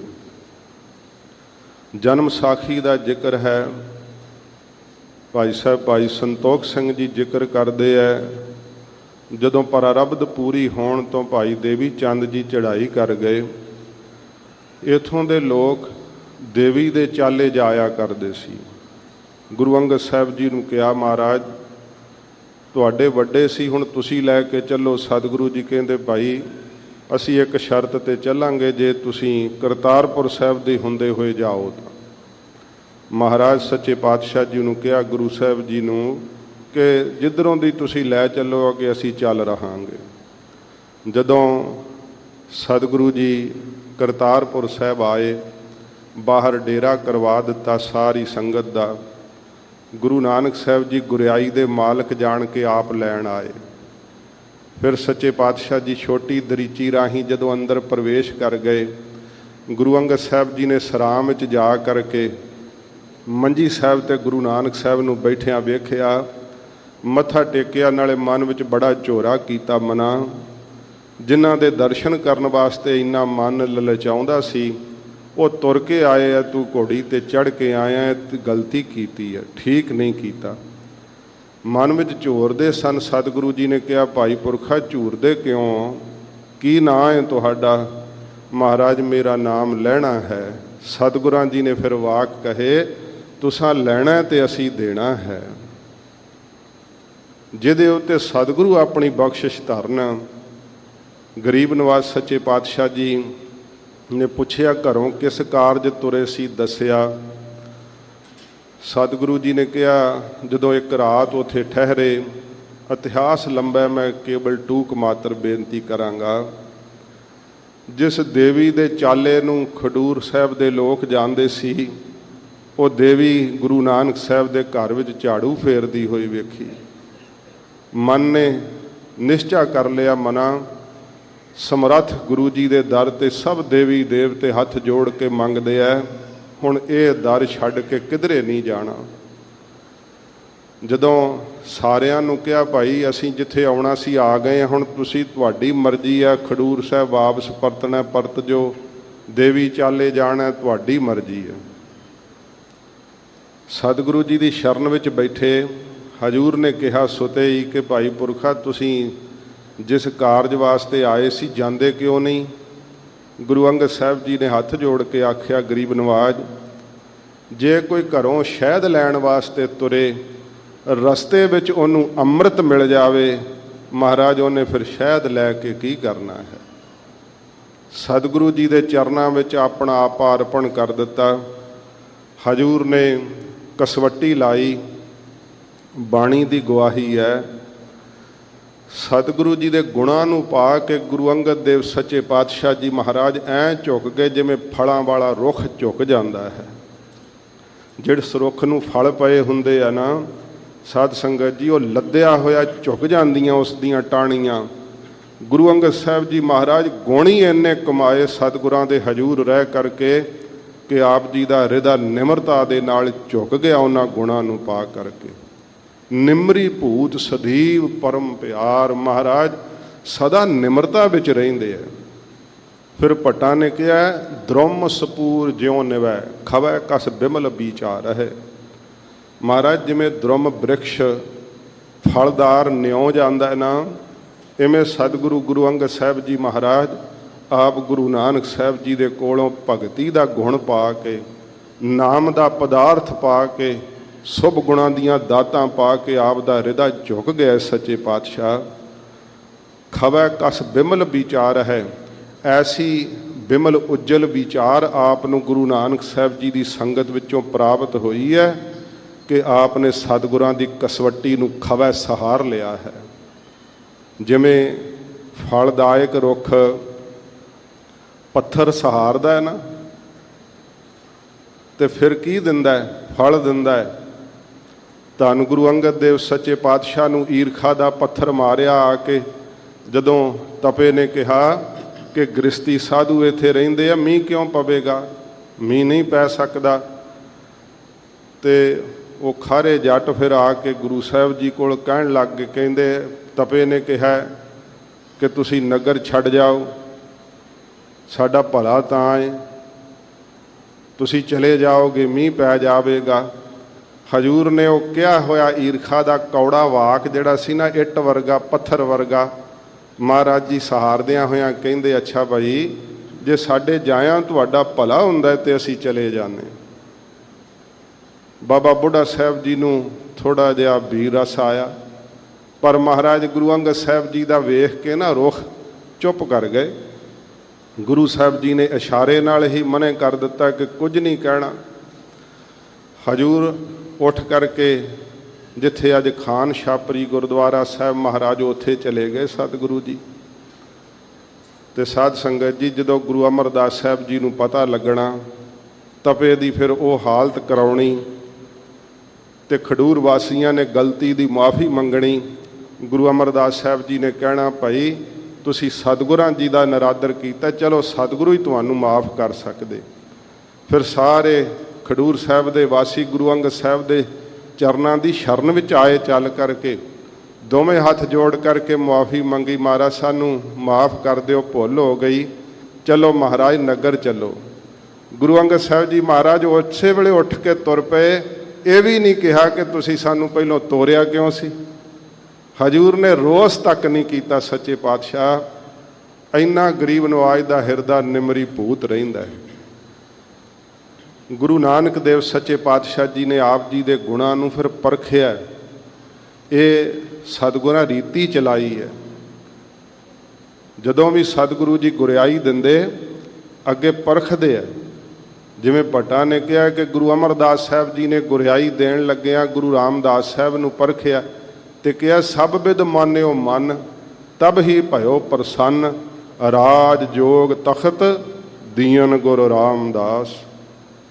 ਜਨਮ ਸਾਖੀ ਦਾ ਜ਼ਿਕਰ ਹੈ। ਭਾਈ ਸਾਹਿਬ ਭਾਈ ਸੰਤੋਖ ਸਿੰਘ ਜੀ ਜ਼ਿਕਰ ਕਰਦੇ ਹੈ, ਜਦੋਂ ਪਰਾਰਬਧ ਪੂਰੀ ਹੋਣ ਤੋਂ ਭਾਈ ਦੇਵੀ ਚੰਦ ਜੀ ਚੜ੍ਹਾਈ ਕਰ ਗਏ, ਇੱਥੋਂ ਦੇ ਲੋਕ ਦੇਵੀ ਦੇ ਚਾਲੇ ਜਾਇਆ ਕਰਦੇ ਸੀ। ਗੁਰੂ ਅੰਗਦ ਸਾਹਿਬ ਜੀ ਨੂੰ ਕਿਹਾ, ਮਹਾਰਾਜ ਤੁਹਾਡੇ ਵੱਡੇ ਸੀ, ਹੁਣ ਤੁਸੀਂ ਲੈ ਕੇ ਚੱਲੋ। ਸਤਿਗੁਰੂ ਜੀ ਕਹਿੰਦੇ, ਭਾਈ ਅਸੀਂ ਇੱਕ ਸ਼ਰਤ ਤੇ ਚੱਲਾਂਗੇ, ਜੇ ਤੁਸੀਂ ਕਰਤਾਰਪੁਰ ਸਾਹਿਬ ਦੇ ਹੁੰਦੇ ਹੋਏ ਜਾਓ ਤਾਂ। ਮਹਾਰਾਜ ਸੱਚੇ ਪਾਤਸ਼ਾਹ ਜੀ ਨੂੰ ਕਿਹਾ, ਗੁਰੂ ਸਾਹਿਬ ਜੀ ਨੂੰ, ਕਿ ਜਿੱਧਰੋਂ ਦੀ ਤੁਸੀਂ ਲੈ ਚੱਲੋ ਅੱਗੇ ਅਸੀਂ ਚੱਲ ਰਹਾਂਗੇ। ਜਦੋਂ ਸਤਿਗੁਰੂ ਜੀ ਕਰਤਾਰਪੁਰ ਸਾਹਿਬ ਆਏ, ਬਾਹਰ ਡੇਰਾ ਕਰਵਾ ਦਿੱਤਾ ਸਾਰੀ ਸੰਗਤ ਦਾ। ਗੁਰੂ ਨਾਨਕ ਸਾਹਿਬ ਜੀ ਗੁਰਿਆਈ ਦੇ ਮਾਲਕ ਜਾਣ ਕੇ ਆਪ ਲੈਣ ਆਏ। ਫਿਰ ਸੱਚੇ ਪਾਤਸ਼ਾਹ ਜੀ ਛੋਟੀ ਦਰੀਚੀ ਰਾਹੀਂ ਜਦੋਂ ਅੰਦਰ ਪ੍ਰਵੇਸ਼ ਕਰ ਗਏ, ਗੁਰੂ ਅੰਗਦ ਸਾਹਿਬ ਜੀ ਨੇ ਸਰਾਮ ਵਿੱਚ ਜਾ ਕਰਕੇ ਮੰਜੀ ਸਾਹਿਬ ਤੇ ਗੁਰੂ ਨਾਨਕ ਸਾਹਿਬ ਨੂੰ ਬੈਠਿਆਂ ਵੇਖਿਆ, ਮੱਥਾ ਟੇਕਿਆ, ਨਾਲੇ ਮਨ ਵਿੱਚ ਬੜਾ ਝੋਰਾ ਕੀਤਾ ਮਨਾ। ਜਿਨ੍ਹਾਂ ਦੇ ਦਰਸ਼ਨ ਕਰਨ ਵਾਸਤੇ ਇੰਨਾ ਮਨ ਲਲਚਾਉਂਦਾ ਸੀ, ਉਹ ਤੁਰ ਕੇ ਆਏ ਆ, ਤੂੰ ਘੋੜੀ ਤੇ ਚੜ੍ਹ ਕੇ ਆਇਆ, ਗਲਤੀ ਕੀਤੀ ਹੈ, ਠੀਕ ਨਹੀਂ ਕੀਤਾ। ਮਨ ਵਿੱਚ ਝੂਰਦੇ ਸਨ। ਸਤਿਗੁਰੂ ਜੀ ਨੇ ਕਿਹਾ, ਭਾਈ ਪੁਰਖਾ ਝੂਰਦੇ ਕਿਉਂ, ਕੀ ਨਾਂ ਹੈ ਤੁਹਾਡਾ? ਮਹਾਰਾਜ ਮੇਰਾ ਨਾਮ ਲੈਣਾ ਹੈ। ਸਤਿਗੁਰਾਂ ਜੀ ਨੇ ਫਿਰ ਵਾਕ ਕਹੇ, ਤੁਸਾਂ ਲੈਣਾ ਤੇ ਅਸੀਂ ਦੇਣਾ ਹੈ। ਜਿਹਦੇ ਉੱਤੇ ਸਤਿਗੁਰੂ ਆਪਣੀ ਬਖਸ਼ਿਸ਼ ਧਰਨ। ਗਰੀਬ ਨਵਾਜ਼ ਸੱਚੇ ਪਾਤਸ਼ਾਹ ਜੀ ਨੇ ਪੁੱਛਿਆ, ਘਰੋਂ ਕਿਸ ਕਾਰਜ ਤੁਰੇ ਸੀ, ਦੱਸਿਆ। ਸਤਿਗੁਰੂ ਜੀ ਨੇ ਕਿਹਾ, ਜਦੋਂ ਇੱਕ ਰਾਤ ਉੱਥੇ ਠਹਿਰੇ, ਇਤਿਹਾਸ ਲੰਬਾ, ਮੈਂ ਕੇਵਲ ਟੂਕ ਮਾਤਰ ਬੇਨਤੀ ਕਰਾਂਗਾ। ਜਿਸ ਦੇਵੀ ਦੇ ਚਾਲੇ ਨੂੰ ਖਡੂਰ ਸਾਹਿਬ ਦੇ ਲੋਕ ਜਾਣਦੇ ਸੀ, ਉਹ ਦੇਵੀ ਗੁਰੂ ਨਾਨਕ ਸਾਹਿਬ ਦੇ ਘਰ ਵਿੱਚ ਝਾੜੂ ਫੇਰਦੀ ਹੋਈ ਵੇਖੀ। ਮਨ ਨੇ ਨਿਸ਼ਚਾ ਕਰ ਲਿਆ, ਮਨਾ ਸਮਰੱਥ ਗੁਰੂ ਜੀ ਦੇ ਦਰ ਤੇ ਸਭ ਦੇਵੀ ਦੇਵਤੇ ਹੱਥ ਜੋੜ ਕੇ ਮੰਗਦੇ ਆ, ਹੁਣ ਇਹ ਦਰ ਛੱਡ ਕੇ ਕਿਧਰੇ ਨਹੀਂ ਜਾਣਾ। ਜਦੋਂ ਸਾਰਿਆਂ ਨੂੰ ਕਿਹਾ, ਭਾਈ ਅਸੀਂ ਜਿੱਥੇ ਆਉਣਾ ਸੀ ਆ ਗਏ, ਹੁਣ ਤੁਸੀਂ, ਤੁਹਾਡੀ ਮਰਜ਼ੀ ਆ, ਖਡੂਰ ਸਾਹਿਬ ਵਾਪਸ ਪਰਤਣਾ ਪਰਤ ਜੋ, ਦੇਵੀ ਚਾਲੇ ਜਾਣਾ ਤੁਹਾਡੀ ਮਰਜ਼ੀ ਹੈ। ਸਤਿਗੁਰੂ ਜੀ ਦੀ ਸ਼ਰਨ ਵਿੱਚ ਬੈਠੇ ਹਜੂਰ ਨੇ ਕਿਹਾ ਸੁਤੇ ਹੀ ਕਿ ਭਾਈ ਪੁਰਖਾ, ਤੁਸੀਂ ਜਿਸ ਕਾਰਜ ਵਾਸਤੇ ਆਏ ਸੀ ਜਾਂਦੇ ਕਿਉਂ ਨਹੀਂ? ਗੁਰੂ ਅੰਗਦ ਸਾਹਿਬ ਜੀ ਨੇ ਹੱਥ ਜੋੜ ਕੇ ਆਖਿਆ, ਗਰੀਬ ਨਵਾਜ਼, ਜੇ ਕੋਈ ਘਰੋਂ ਸ਼ਹਿਦ ਲੈਣ ਵਾਸਤੇ ਤੁਰੇ, ਰਸਤੇ ਵਿੱਚ ਉਹਨੂੰ ਅੰਮ੍ਰਿਤ ਮਿਲ ਜਾਵੇ, ਮਹਾਰਾਜ ਉਹਨੇ ਫਿਰ ਸ਼ਹਿਦ ਲੈ ਕੇ ਕੀ ਕਰਨਾ ਹੈ? ਸਤਿਗੁਰੂ ਜੀ ਦੇ ਚਰਨਾਂ ਵਿੱਚ ਆਪਣਾ ਆਪਾ ਅਰਪਣ ਕਰ ਦਿੱਤਾ। ਹਜੂਰ ਨੇ ਕਸਵੱਟੀ ਲਾਈ, ਬਾਣੀ ਦੀ ਗਵਾਹੀ ਹੈ। ਸਤਿਗੁਰੂ ਜੀ ਦੇ ਗੁਣਾਂ ਨੂੰ ਪਾ ਕੇ ਗੁਰੂ ਅੰਗਦ ਦੇਵ ਸੱਚੇ ਪਾਤਸ਼ਾਹ ਜੀ ਮਹਾਰਾਜ ਐਂ ਝੁਕ ਗਏ ਜਿਵੇਂ ਫਲਾਂ ਵਾਲਾ ਰੁੱਖ ਝੁਕ ਜਾਂਦਾ ਹੈ। ਜਿਹੜੇ ਰੁੱਖ ਨੂੰ ਫਲ ਪਏ ਹੁੰਦੇ ਆ ਨਾ ਸਾਧ ਸੰਗਤ ਜੀ, ਉਹ ਲੱਦਿਆ ਹੋਇਆ ਝੁਕ ਜਾਂਦੀਆਂ ਉਸ ਦੀਆਂ ਟਾਹਣੀਆਂ। ਗੁਰੂ ਅੰਗਦ ਸਾਹਿਬ ਜੀ ਮਹਾਰਾਜ ਗੁਣ ਹੀ ਇੰਨੇ ਕਮਾਏ ਸਤਿਗੁਰਾਂ ਦੇ ਹਜੂਰ ਰਹਿ ਕਰਕੇ ਕਿ ਆਪ ਜੀ ਦਾ ਹਿਰਦਾ ਨਿਮਰਤਾ ਦੇ ਨਾਲ ਝੁਕ ਗਿਆ ਉਹਨਾਂ ਗੁਣਾਂ ਨੂੰ ਪਾ ਕਰਕੇ। ਨਿਮਰੀ ਭੂਤ ਸਦੀਵ ਪਰਮ ਪਿਆਰ, ਮਹਾਰਾਜ ਸਦਾ ਨਿਮਰਤਾ ਵਿੱਚ ਰਹਿੰਦੇ ਆ। ਫਿਰ ਭੱਟਾਂ ਨੇ ਕਿਹਾ, ਦ੍ਰੋਮ ਸਪੂਰ ਜਿਉ ਨਿਵੈ, ਖਵੈ ਕਸ ਬਿਮਲ ਵਿਚਾਰ ਹੈ। ਮਹਾਰਾਜ ਜਿਵੇਂ ਦ੍ਰੋਮ ਬ੍ਰਿਕਸ਼ ਫਲਦਾਰ ਨਿਉ ਜਾਂਦਾ ਹੈ ਨਾ, ਇਵੇਂ ਸਤਿਗੁਰੂ ਗੁਰੂ ਅੰਗਦ ਸਾਹਿਬ ਜੀ ਮਹਾਰਾਜ ਆਪ ਗੁਰੂ ਨਾਨਕ ਸਾਹਿਬ ਜੀ ਦੇ ਕੋਲੋਂ ਭਗਤੀ ਦਾ ਗੁਣ ਪਾ ਕੇ, ਨਾਮ ਦਾ ਪਦਾਰਥ ਪਾ ਕੇ, ਸ਼ੁਭ ਗੁਣਾਂ ਦੀਆਂ ਦਾਤਾਂ ਪਾ ਕੇ ਆਪ ਦਾ ਹਿਰਦਾ ਝੁਕ ਗਿਆ। ਸੱਚੇ ਪਾਤਸ਼ਾਹ ਖਵੈ ਕਸ ਬਿਮਲ ਵਿਚਾਰ ਹੈ, ਐਸੀ ਬਿਮਲ ਉਜਲ ਵਿਚਾਰ ਆਪ ਨੂੰ ਗੁਰੂ ਨਾਨਕ ਸਾਹਿਬ ਜੀ ਦੀ ਸੰਗਤ ਵਿੱਚੋਂ ਪ੍ਰਾਪਤ ਹੋਈ ਹੈ ਕਿ ਆਪ ਨੇ ਸਤਿਗੁਰਾਂ ਦੀ ਕਸਵੱਟੀ ਨੂੰ ਖਵੈ ਸਹਾਰ ਲਿਆ ਹੈ। ਜਿਵੇਂ ਫਲਦਾਇਕ ਰੁੱਖ ਪੱਥਰ ਸਹਾਰਦਾ ਹੈ ਨਾ, ਤੇ ਫਿਰ ਕੀ ਦਿੰਦਾ ਹੈ? ਫਲ ਦਿੰਦਾ ਹੈ। ਧੰਨ ਗੁਰੂ ਅੰਗਦ ਦੇਵ ਸੱਚੇ ਪਾਤਸ਼ਾਹ ਨੂੰ ਈਰਖਾ ਦਾ ਪੱਥਰ ਮਾਰਿਆ ਆ ਕੇ, ਜਦੋਂ ਤਪੇ ਨੇ ਕਿਹਾ ਕਿ ਗ੍ਰਸਤੀ ਸਾਧੂ ਇੱਥੇ ਰਹਿੰਦੇ ਆ, ਮੀਂਹ ਕਿਉਂ ਪਵੇਗਾ? ਮੀਂਹ ਨਹੀਂ ਪੈ ਸਕਦਾ। ਤੇ ਉਹ ਖਾਰੇ ਜੱਟ ਫਿਰ ਆ ਕੇ ਗੁਰੂ ਸਾਹਿਬ ਜੀ ਕੋਲ ਕਹਿਣ ਲੱਗ ਗਏ, ਕਹਿੰਦੇ ਤਪੇ ਨੇ ਕਿਹਾ ਕਿ ਤੁਸੀਂ ਨਗਰ ਛੱਡ ਜਾਓ, ਸਾਡਾ ਭਲਾ ਤਾਂ ਹੈ। ਤੁਸੀਂ ਚਲੇ ਜਾਓਗੇ, ਮੀਂਹ ਪੈ ਜਾਵੇਗਾ। ਹਜੂਰ ਨੇ ਉਹ ਕਿਹਾ ਹੋਇਆ ਈਰਖਾ ਦਾ ਕੌੜਾ ਵਾਕ ਜਿਹੜਾ ਸੀ ਨਾ, ਇੱਟ ਵਰਗਾ, ਪੱਥਰ ਵਰਗਾ, ਮਹਾਰਾਜ ਜੀ ਸਹਾਰਦਿਆਂ ਹੋਇਆਂ ਕਹਿੰਦੇ, ਅੱਛਾ ਭਾਈ, ਜੇ ਸਾਡੇ ਜਾਇਆਂ ਤੁਹਾਡਾ ਭਲਾ ਹੁੰਦਾ ਤੇ ਅਸੀਂ ਚਲੇ ਜਾਂਦੇ। ਬਾਬਾ ਬੁੱਢਾ ਸਾਹਿਬ ਜੀ ਨੂੰ ਥੋੜਾ ਜਿਹਾ ਵੀਰ ਰਸ ਆਇਆ, ਪਰ ਮਹਾਰਾਜ ਗੁਰੂ ਅੰਗਦ ਸਾਹਿਬ ਜੀ ਦਾ ਵੇਖ ਕੇ ਨਾ ਰੁੱਖ ਚੁੱਪ ਕਰ ਗਏ। ਗੁਰੂ ਸਾਹਿਬ ਜੀ ਨੇ ਇਸ਼ਾਰੇ ਨਾਲ ਹੀ ਮਨੇ ਕਰ ਦਿੱਤਾ ਕਿ ਕੁਝ ਨਹੀਂ ਕਹਿਣਾ। ਹਜੂਰ ਉੱਠ ਕਰਕੇ ਜਿੱਥੇ ਅੱਜ ਖਾਨ ਛਾਪਰੀ ਗੁਰਦੁਆਰਾ ਸਾਹਿਬ ਮਹਾਰਾਜ ਉੱਥੇ ਚਲੇ ਗਏ ਸਤਿਗੁਰੂ ਜੀ। ਤੇ ਸਾਧ ਸੰਗਤ ਜੀ, ਜਦੋਂ ਗੁਰੂ ਅਮਰਦਾਸ ਸਾਹਿਬ ਜੀ ਨੂੰ ਪਤਾ ਲੱਗਣਾ, ਤਪੇ ਦੀ ਫਿਰ ਉਹ ਹਾਲਤ ਕਰਾਉਣੀ ਤੇ ਖਡੂਰ ਵਾਸੀਆਂ ਨੇ ਗਲਤੀ ਦੀ ਮਾਫੀ ਮੰਗਣੀ। ਗੁਰੂ ਅਮਰਦਾਸ ਸਾਹਿਬ ਜੀ ਨੇ ਕਹਿਣਾ, ਭਾਈ ਤੁਸੀਂ ਸਤਿਗੁਰਾਂ ਜੀ ਦਾ ਨਿਰਾਦਰ ਕੀਤਾ, ਚਲੋ ਸਤਿਗੁਰੂ ਹੀ ਤੁਹਾਨੂੰ ਮਾਫ ਕਰ ਸਕਦੇ। ਫਿਰ ਸਾਰੇ ਖਡੂਰ ਸਾਹਿਬ ਦੇ ਵਾਸੀ ਗੁਰੂ ਅੰਗਦ ਸਾਹਿਬ ਦੇ ਚਰਨਾਂ ਦੀ ਸ਼ਰਨ ਵਿੱਚ ਆਏ, ਚੱਲ ਕਰਕੇ ਦੋਵੇਂ ਹੱਥ ਜੋੜ ਕਰਕੇ ਮੁਆਫੀ ਮੰਗੀ, ਮਹਾਰਾਜ ਸਾਨੂੰ ਮਾਫ ਕਰ ਦਿਓ, ਭੁੱਲ ਹੋ ਗਈ, ਚਲੋ ਮਹਾਰਾਜ ਨਗਰ ਚੱਲੋ। ਗੁਰੂ ਅੰਗਦ ਸਾਹਿਬ ਜੀ ਮਹਾਰਾਜ ਉਸੇ ਵੇਲੇ ਉੱਠ ਕੇ ਤੁਰ ਪਏ। ਇਹ ਵੀ ਨਹੀਂ ਕਿਹਾ ਕਿ ਤੁਸੀਂ ਸਾਨੂੰ ਪਹਿਲੋਂ ਤੋਰਿਆ ਕਿਉਂ ਸੀ। ਹਜੂਰ ਨੇ ਰੋਸ ਤੱਕ ਨਹੀਂ ਕੀਤਾ। ਸੱਚੇ ਪਾਤਸ਼ਾਹ ਇੰਨਾ ਗਰੀਬ ਨਵਾਜ ਦਾ ਹਿਰਦਾ ਨਿਮਰੀ ਭੂਤ ਰਹਿੰਦਾ ਹੈ। ਗੁਰੂ ਨਾਨਕ ਦੇਵ ਸੱਚੇ ਪਾਤਸ਼ਾਹ ਜੀ ਨੇ ਆਪ ਜੀ ਦੇ ਗੁਣਾਂ ਨੂੰ ਫਿਰ ਪਰਖਿਆ। ਇਹ ਸਤਿਗੁਰਾਂ ਰੀਤੀ ਚਲਾਈ ਹੈ। ਜਦੋਂ ਵੀ ਸਤਿਗੁਰੂ ਜੀ ਗੁਰਿਆਈ ਦਿੰਦੇ, ਅੱਗੇ ਪਰਖਦੇ ਆ। ਜਿਵੇਂ ਭੱਟਾ ਨੇ ਕਿਹਾ ਕਿ ਗੁਰੂ ਅਮਰਦਾਸ ਸਾਹਿਬ ਜੀ ਨੇ ਗੁਰਿਆਈ ਦੇਣ ਲੱਗਿਆ ਗੁਰੂ ਰਾਮਦਾਸ ਸਾਹਿਬ ਨੂੰ ਪਰਖਿਆ ਤੇ ਕਿਹਾ, ਸਭ ਬਿਦ ਮਾਨਿਓ ਮਨ, ਤਬ ਹੀ ਭਇਓ ਪ੍ਰਸੰਨ, ਰਾਜ ਜੋਗ ਤਖਤ ਦੀਨ ਗੁਰੂ ਰਾਮਦਾਸ।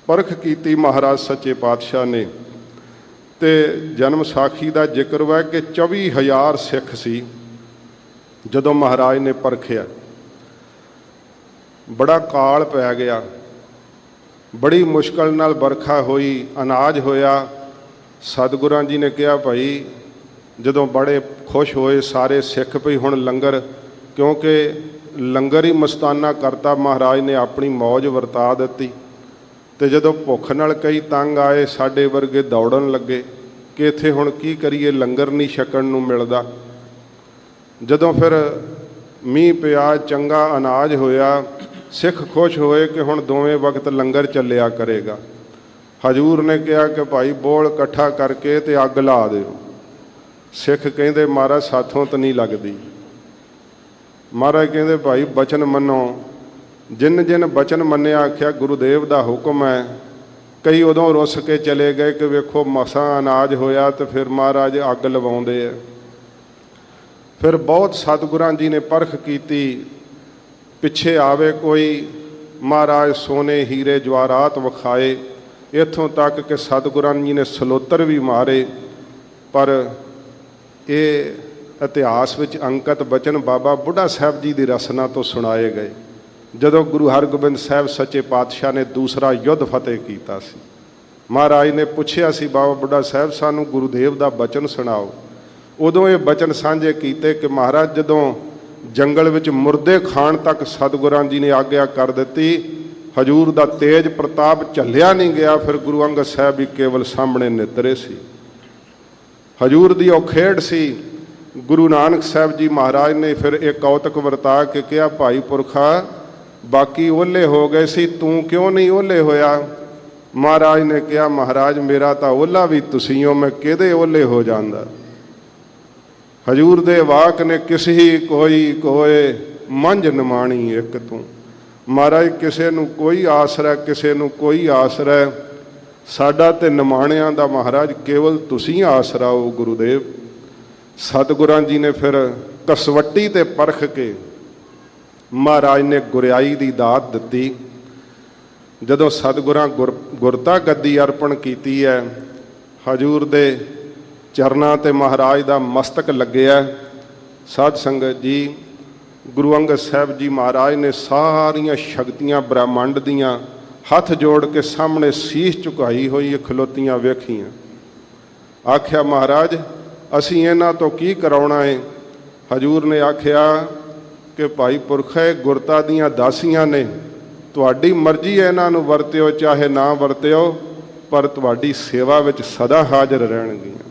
ਪਰਖ ਕੀਤੀ ਮਹਾਰਾਜ ਸੱਚੇ ਪਾਤਸ਼ਾਹ ਨੇ। ਤੇ ਜਨਮ ਸਾਖੀ ਦਾ ਜ਼ਿਕਰ ਵਾ ਕਿ 24,000 ਸਿੱਖ ਸੀ ਜਦੋਂ ਮਹਾਰਾਜ ਨੇ ਪਰਖਿਆ। ਬੜਾ ਕਾਲ ਪੈ ਗਿਆ, ਬੜੀ ਮੁਸ਼ਕਲ ਨਾਲ ਵਰਖਾ ਹੋਈ, ਅਨਾਜ ਹੋਇਆ। ਸਤਿਗੁਰਾਂ ਜੀ ਨੇ ਕਿਹਾ, ਭਾਈ ਜਦੋਂ ਬੜੇ ਖੁਸ਼ ਹੋਏ ਸਾਰੇ ਸਿੱਖ, ਭਈ ਹੁਣ ਲੰਗਰ, ਕਿਉਂਕਿ ਲੰਗਰ ਹੀ ਮਸਤਾਨਾ ਕਰਤਾ ਮਹਾਰਾਜ ਨੇ, ਆਪਣੀ ਮੌਜ ਵਰਤਾ ਦਿੱਤੀ। ਤੇ ਜਦੋਂ ਭੁੱਖ ਨਾਲ ਕਈ ਤੰਗ ਆਏ, ਸਾਡੇ ਵਰਗੇ ਦੌੜਨ ਲੱਗੇ ਕਿ ਇੱਥੇ ਹੁਣ ਕੀ ਕਰੀਏ, ਲੰਗਰ ਨਹੀਂ ਛਕਣ ਨੂੰ ਮਿਲਦਾ। ਜਦੋਂ ਫਿਰ ਮੀਂਹ ਪਿਆ, ਚੰਗਾ ਅਨਾਜ ਹੋਇਆ, ਸਿੱਖ ਖੁਸ਼ ਹੋਏ ਕਿ ਹੁਣ ਦੋਵੇਂ ਵਕਤ ਲੰਗਰ ਚੱਲਿਆ ਕਰੇਗਾ। ਹਜੂਰ ਨੇ ਕਿਹਾ ਕਿ ਭਾਈ ਬੋਲ ਇਕੱਠਾ ਕਰਕੇ ਤੇ ਅੱਗ ਲਾ ਦਿਓ। ਸਿੱਖ ਕਹਿੰਦੇ, ਮਹਾਰਾਜ ਸਾਥੋਂ ਤਾਂ ਨਹੀਂ ਲੱਗਦੀ। ਮਹਾਰਾਜ ਕਹਿੰਦੇ, ਭਾਈ ਬਚਨ ਮੰਨੋ। ਜਿਨ ਜਿਨ ਬਚਨ ਮੰਨਿਆ, ਆਖਿਆ ਗੁਰੂਦੇਵ ਦਾ ਹੁਕਮ ਹੈ। ਕਈ ਉਦੋਂ ਰੁੱਸ ਕੇ ਚਲੇ ਗਏ ਕਿ ਵੇਖੋ ਮਸਾਂ ਅਨਾਜ ਹੋਇਆ ਤੇ ਫਿਰ ਮਹਾਰਾਜ ਅੱਗ ਲਵਾਉਂਦੇ ਆ। ਫਿਰ ਬਹੁਤ ਸਤਿਗੁਰਾਂ ਜੀ ਨੇ ਪਰਖ ਕੀਤੀ। ਪਿੱਛੇ ਆਵੇ ਕੋਈ, ਮਹਾਰਾਜ ਸੋਨੇ ਹੀਰੇ ਜਵਾਹਰਾਤ ਵਿਖਾਏ, ਇੱਥੋਂ ਤੱਕ ਕਿ ਸਤਿਗੁਰਾਂ ਜੀ ਨੇ ਸਲੋਤਰ ਵੀ ਮਾਰੇ। ਪਰ ਇਹ ਇਤਿਹਾਸ ਵਿੱਚ ਅੰਕਿਤ ਬਚਨ ਬਾਬਾ ਬੁੱਢਾ ਸਾਹਿਬ ਜੀ ਦੀ ਰਸਨਾ ਤੋਂ ਸੁਣਾਏ ਗਏ। ਜਦੋਂ ਗੁਰੂ ਹਰਗੋਬਿੰਦ ਸਾਹਿਬ ਸੱਚੇ ਪਾਤਸ਼ਾਹ ਨੇ ਦੂਸਰਾ ਯੁੱਧ ਫਤਿਹ ਕੀਤਾ ਸੀ, ਮਹਾਰਾਜ ਨੇ ਪੁੱਛਿਆ ਸੀ, ਬਾਬਾ ਬੁੱਢਾ ਸਾਹਿਬ ਸਾਨੂੰ ਗੁਰੂਦੇਵ ਦਾ ਬਚਨ ਸੁਣਾਓ। ਉਦੋਂ ਇਹ ਬਚਨ ਸਾਂਝੇ ਕੀਤੇ ਕਿ ਮਹਾਰਾਜ ਜਦੋਂ ਜੰਗਲ ਵਿੱਚ ਮੁਰਦੇ ਖਾਣ ਤੱਕ ਸਤਿਗੁਰਾਂ ਜੀ ਨੇ ਆਗਿਆ ਕਰ ਦਿੱਤੀ, ਹਜੂਰ ਦਾ ਤੇਜ ਪ੍ਰਤਾਪ ਝੱਲਿਆ ਨਹੀਂ ਗਿਆ। ਫਿਰ ਗੁਰੂ ਅੰਗਦ ਸਾਹਿਬ ਵੀ ਕੇਵਲ ਸਾਹਮਣੇ ਨਿਤਰੇ ਸੀ। ਹਜੂਰ ਦੀ ਉਹ ਖੇਡ ਸੀ। ਗੁਰੂ ਨਾਨਕ ਸਾਹਿਬ ਜੀ ਮਹਾਰਾਜ ਨੇ ਫਿਰ ਇਹ ਕੌਤਕ ਵਰਤਾ ਕੇ ਕਿਹਾ, ਭਾਈ ਪੁਰਖਾ ਬਾਕੀ ਓਹਲੇ ਹੋ ਗਏ ਸੀ, ਤੂੰ ਕਿਉਂ ਨਹੀਂ ਓਹਲੇ ਹੋਇਆ। ਮਹਾਰਾਜ ਨੇ ਕਿਹਾ, ਮਹਾਰਾਜ ਮੇਰਾ ਤਾਂ ਓਹਲਾ ਵੀ ਤੁਸੀਂ ਹੋ, ਮੈਂ ਕਿਹਦੇ ਓਹਲੇ ਹੋ ਜਾਂਦਾ। ਹਜੂਰ ਦੇ ਵਾਕ ਨੇ, ਕਿਸੀ ਕੋਈ ਕੋਏ ਮੰਝ ਨਿਮਾਣੀ ਇੱਕ ਤੂੰ। ਮਹਾਰਾਜ ਕਿਸੇ ਨੂੰ ਕੋਈ ਆਸਰਾ, ਕਿਸੇ ਨੂੰ ਕੋਈ ਆਸਰਾ, ਸਾਡਾ ਤੇ ਨਿਮਾਣਿਆਂ ਦਾ ਮਹਾਰਾਜ ਕੇਵਲ ਤੁਸੀਂ ਆਸਰਾ ਹੋ ਗੁਰੂਦੇਵ। ਸਤਿਗੁਰਾਂ ਜੀ ਨੇ ਫਿਰ ਕਸਵੱਟੀ ਤੇ ਪਰਖ ਕੇ ਮਹਾਰਾਜ ਨੇ ਗੁਰਿਆਈ ਦੀ ਦਾਤ ਦਿੱਤੀ। ਜਦੋਂ ਸਤਿਗੁਰਾਂ ਗੁਰਤਾ ਗੱਦੀ ਅਰਪਣ ਕੀਤੀ ਹੈ, ਹਜੂਰ ਦੇ ਚਰਨਾਂ ਤੇ ਮਹਾਰਾਜ ਦਾ ਮਸਤਕ ਲੱਗਿਆ। ਸਾਧ ਸੰਗਤ ਜੀ, ਗੁਰੂ ਅੰਗਦ ਸਾਹਿਬ ਜੀ ਮਹਾਰਾਜ ਨੇ ਸਾਰੀਆਂ ਸ਼ਕਤੀਆਂ ਬ੍ਰਹਮੰਡ ਦੀਆਂ ਹੱਥ ਜੋੜ ਕੇ ਸਾਹਮਣੇ ਸੀਸ ਝੁਕਾਈ ਹੋਈ ਖਲੋਤੀਆਂ ਵੇਖੀਆਂ। ਆਖਿਆ, ਮਹਾਰਾਜ ਅਸੀਂ ਇਹਨਾਂ ਤੋਂ ਕੀ ਕਰਾਉਣਾ ਹੈ। ਹਜੂਰ ਨੇ ਆਖਿਆ ਕਿ ਭਾਈ ਪੁਰਖਾ, ਗੁਰਤਾ ਦੀਆਂ ਦਾਸੀਆਂ ਨੇ, ਤੁਹਾਡੀ ਮਰਜ਼ੀ ਹੈ, ਇਹਨਾਂ ਨੂੰ ਵਰਤਿਓ ਚਾਹੇ ਨਾ ਵਰਤਿਓ, ਪਰ ਤੁਹਾਡੀ ਸੇਵਾ ਵਿੱਚ ਸਦਾ ਹਾਜ਼ਰ ਰਹਿਣਗੀਆਂ।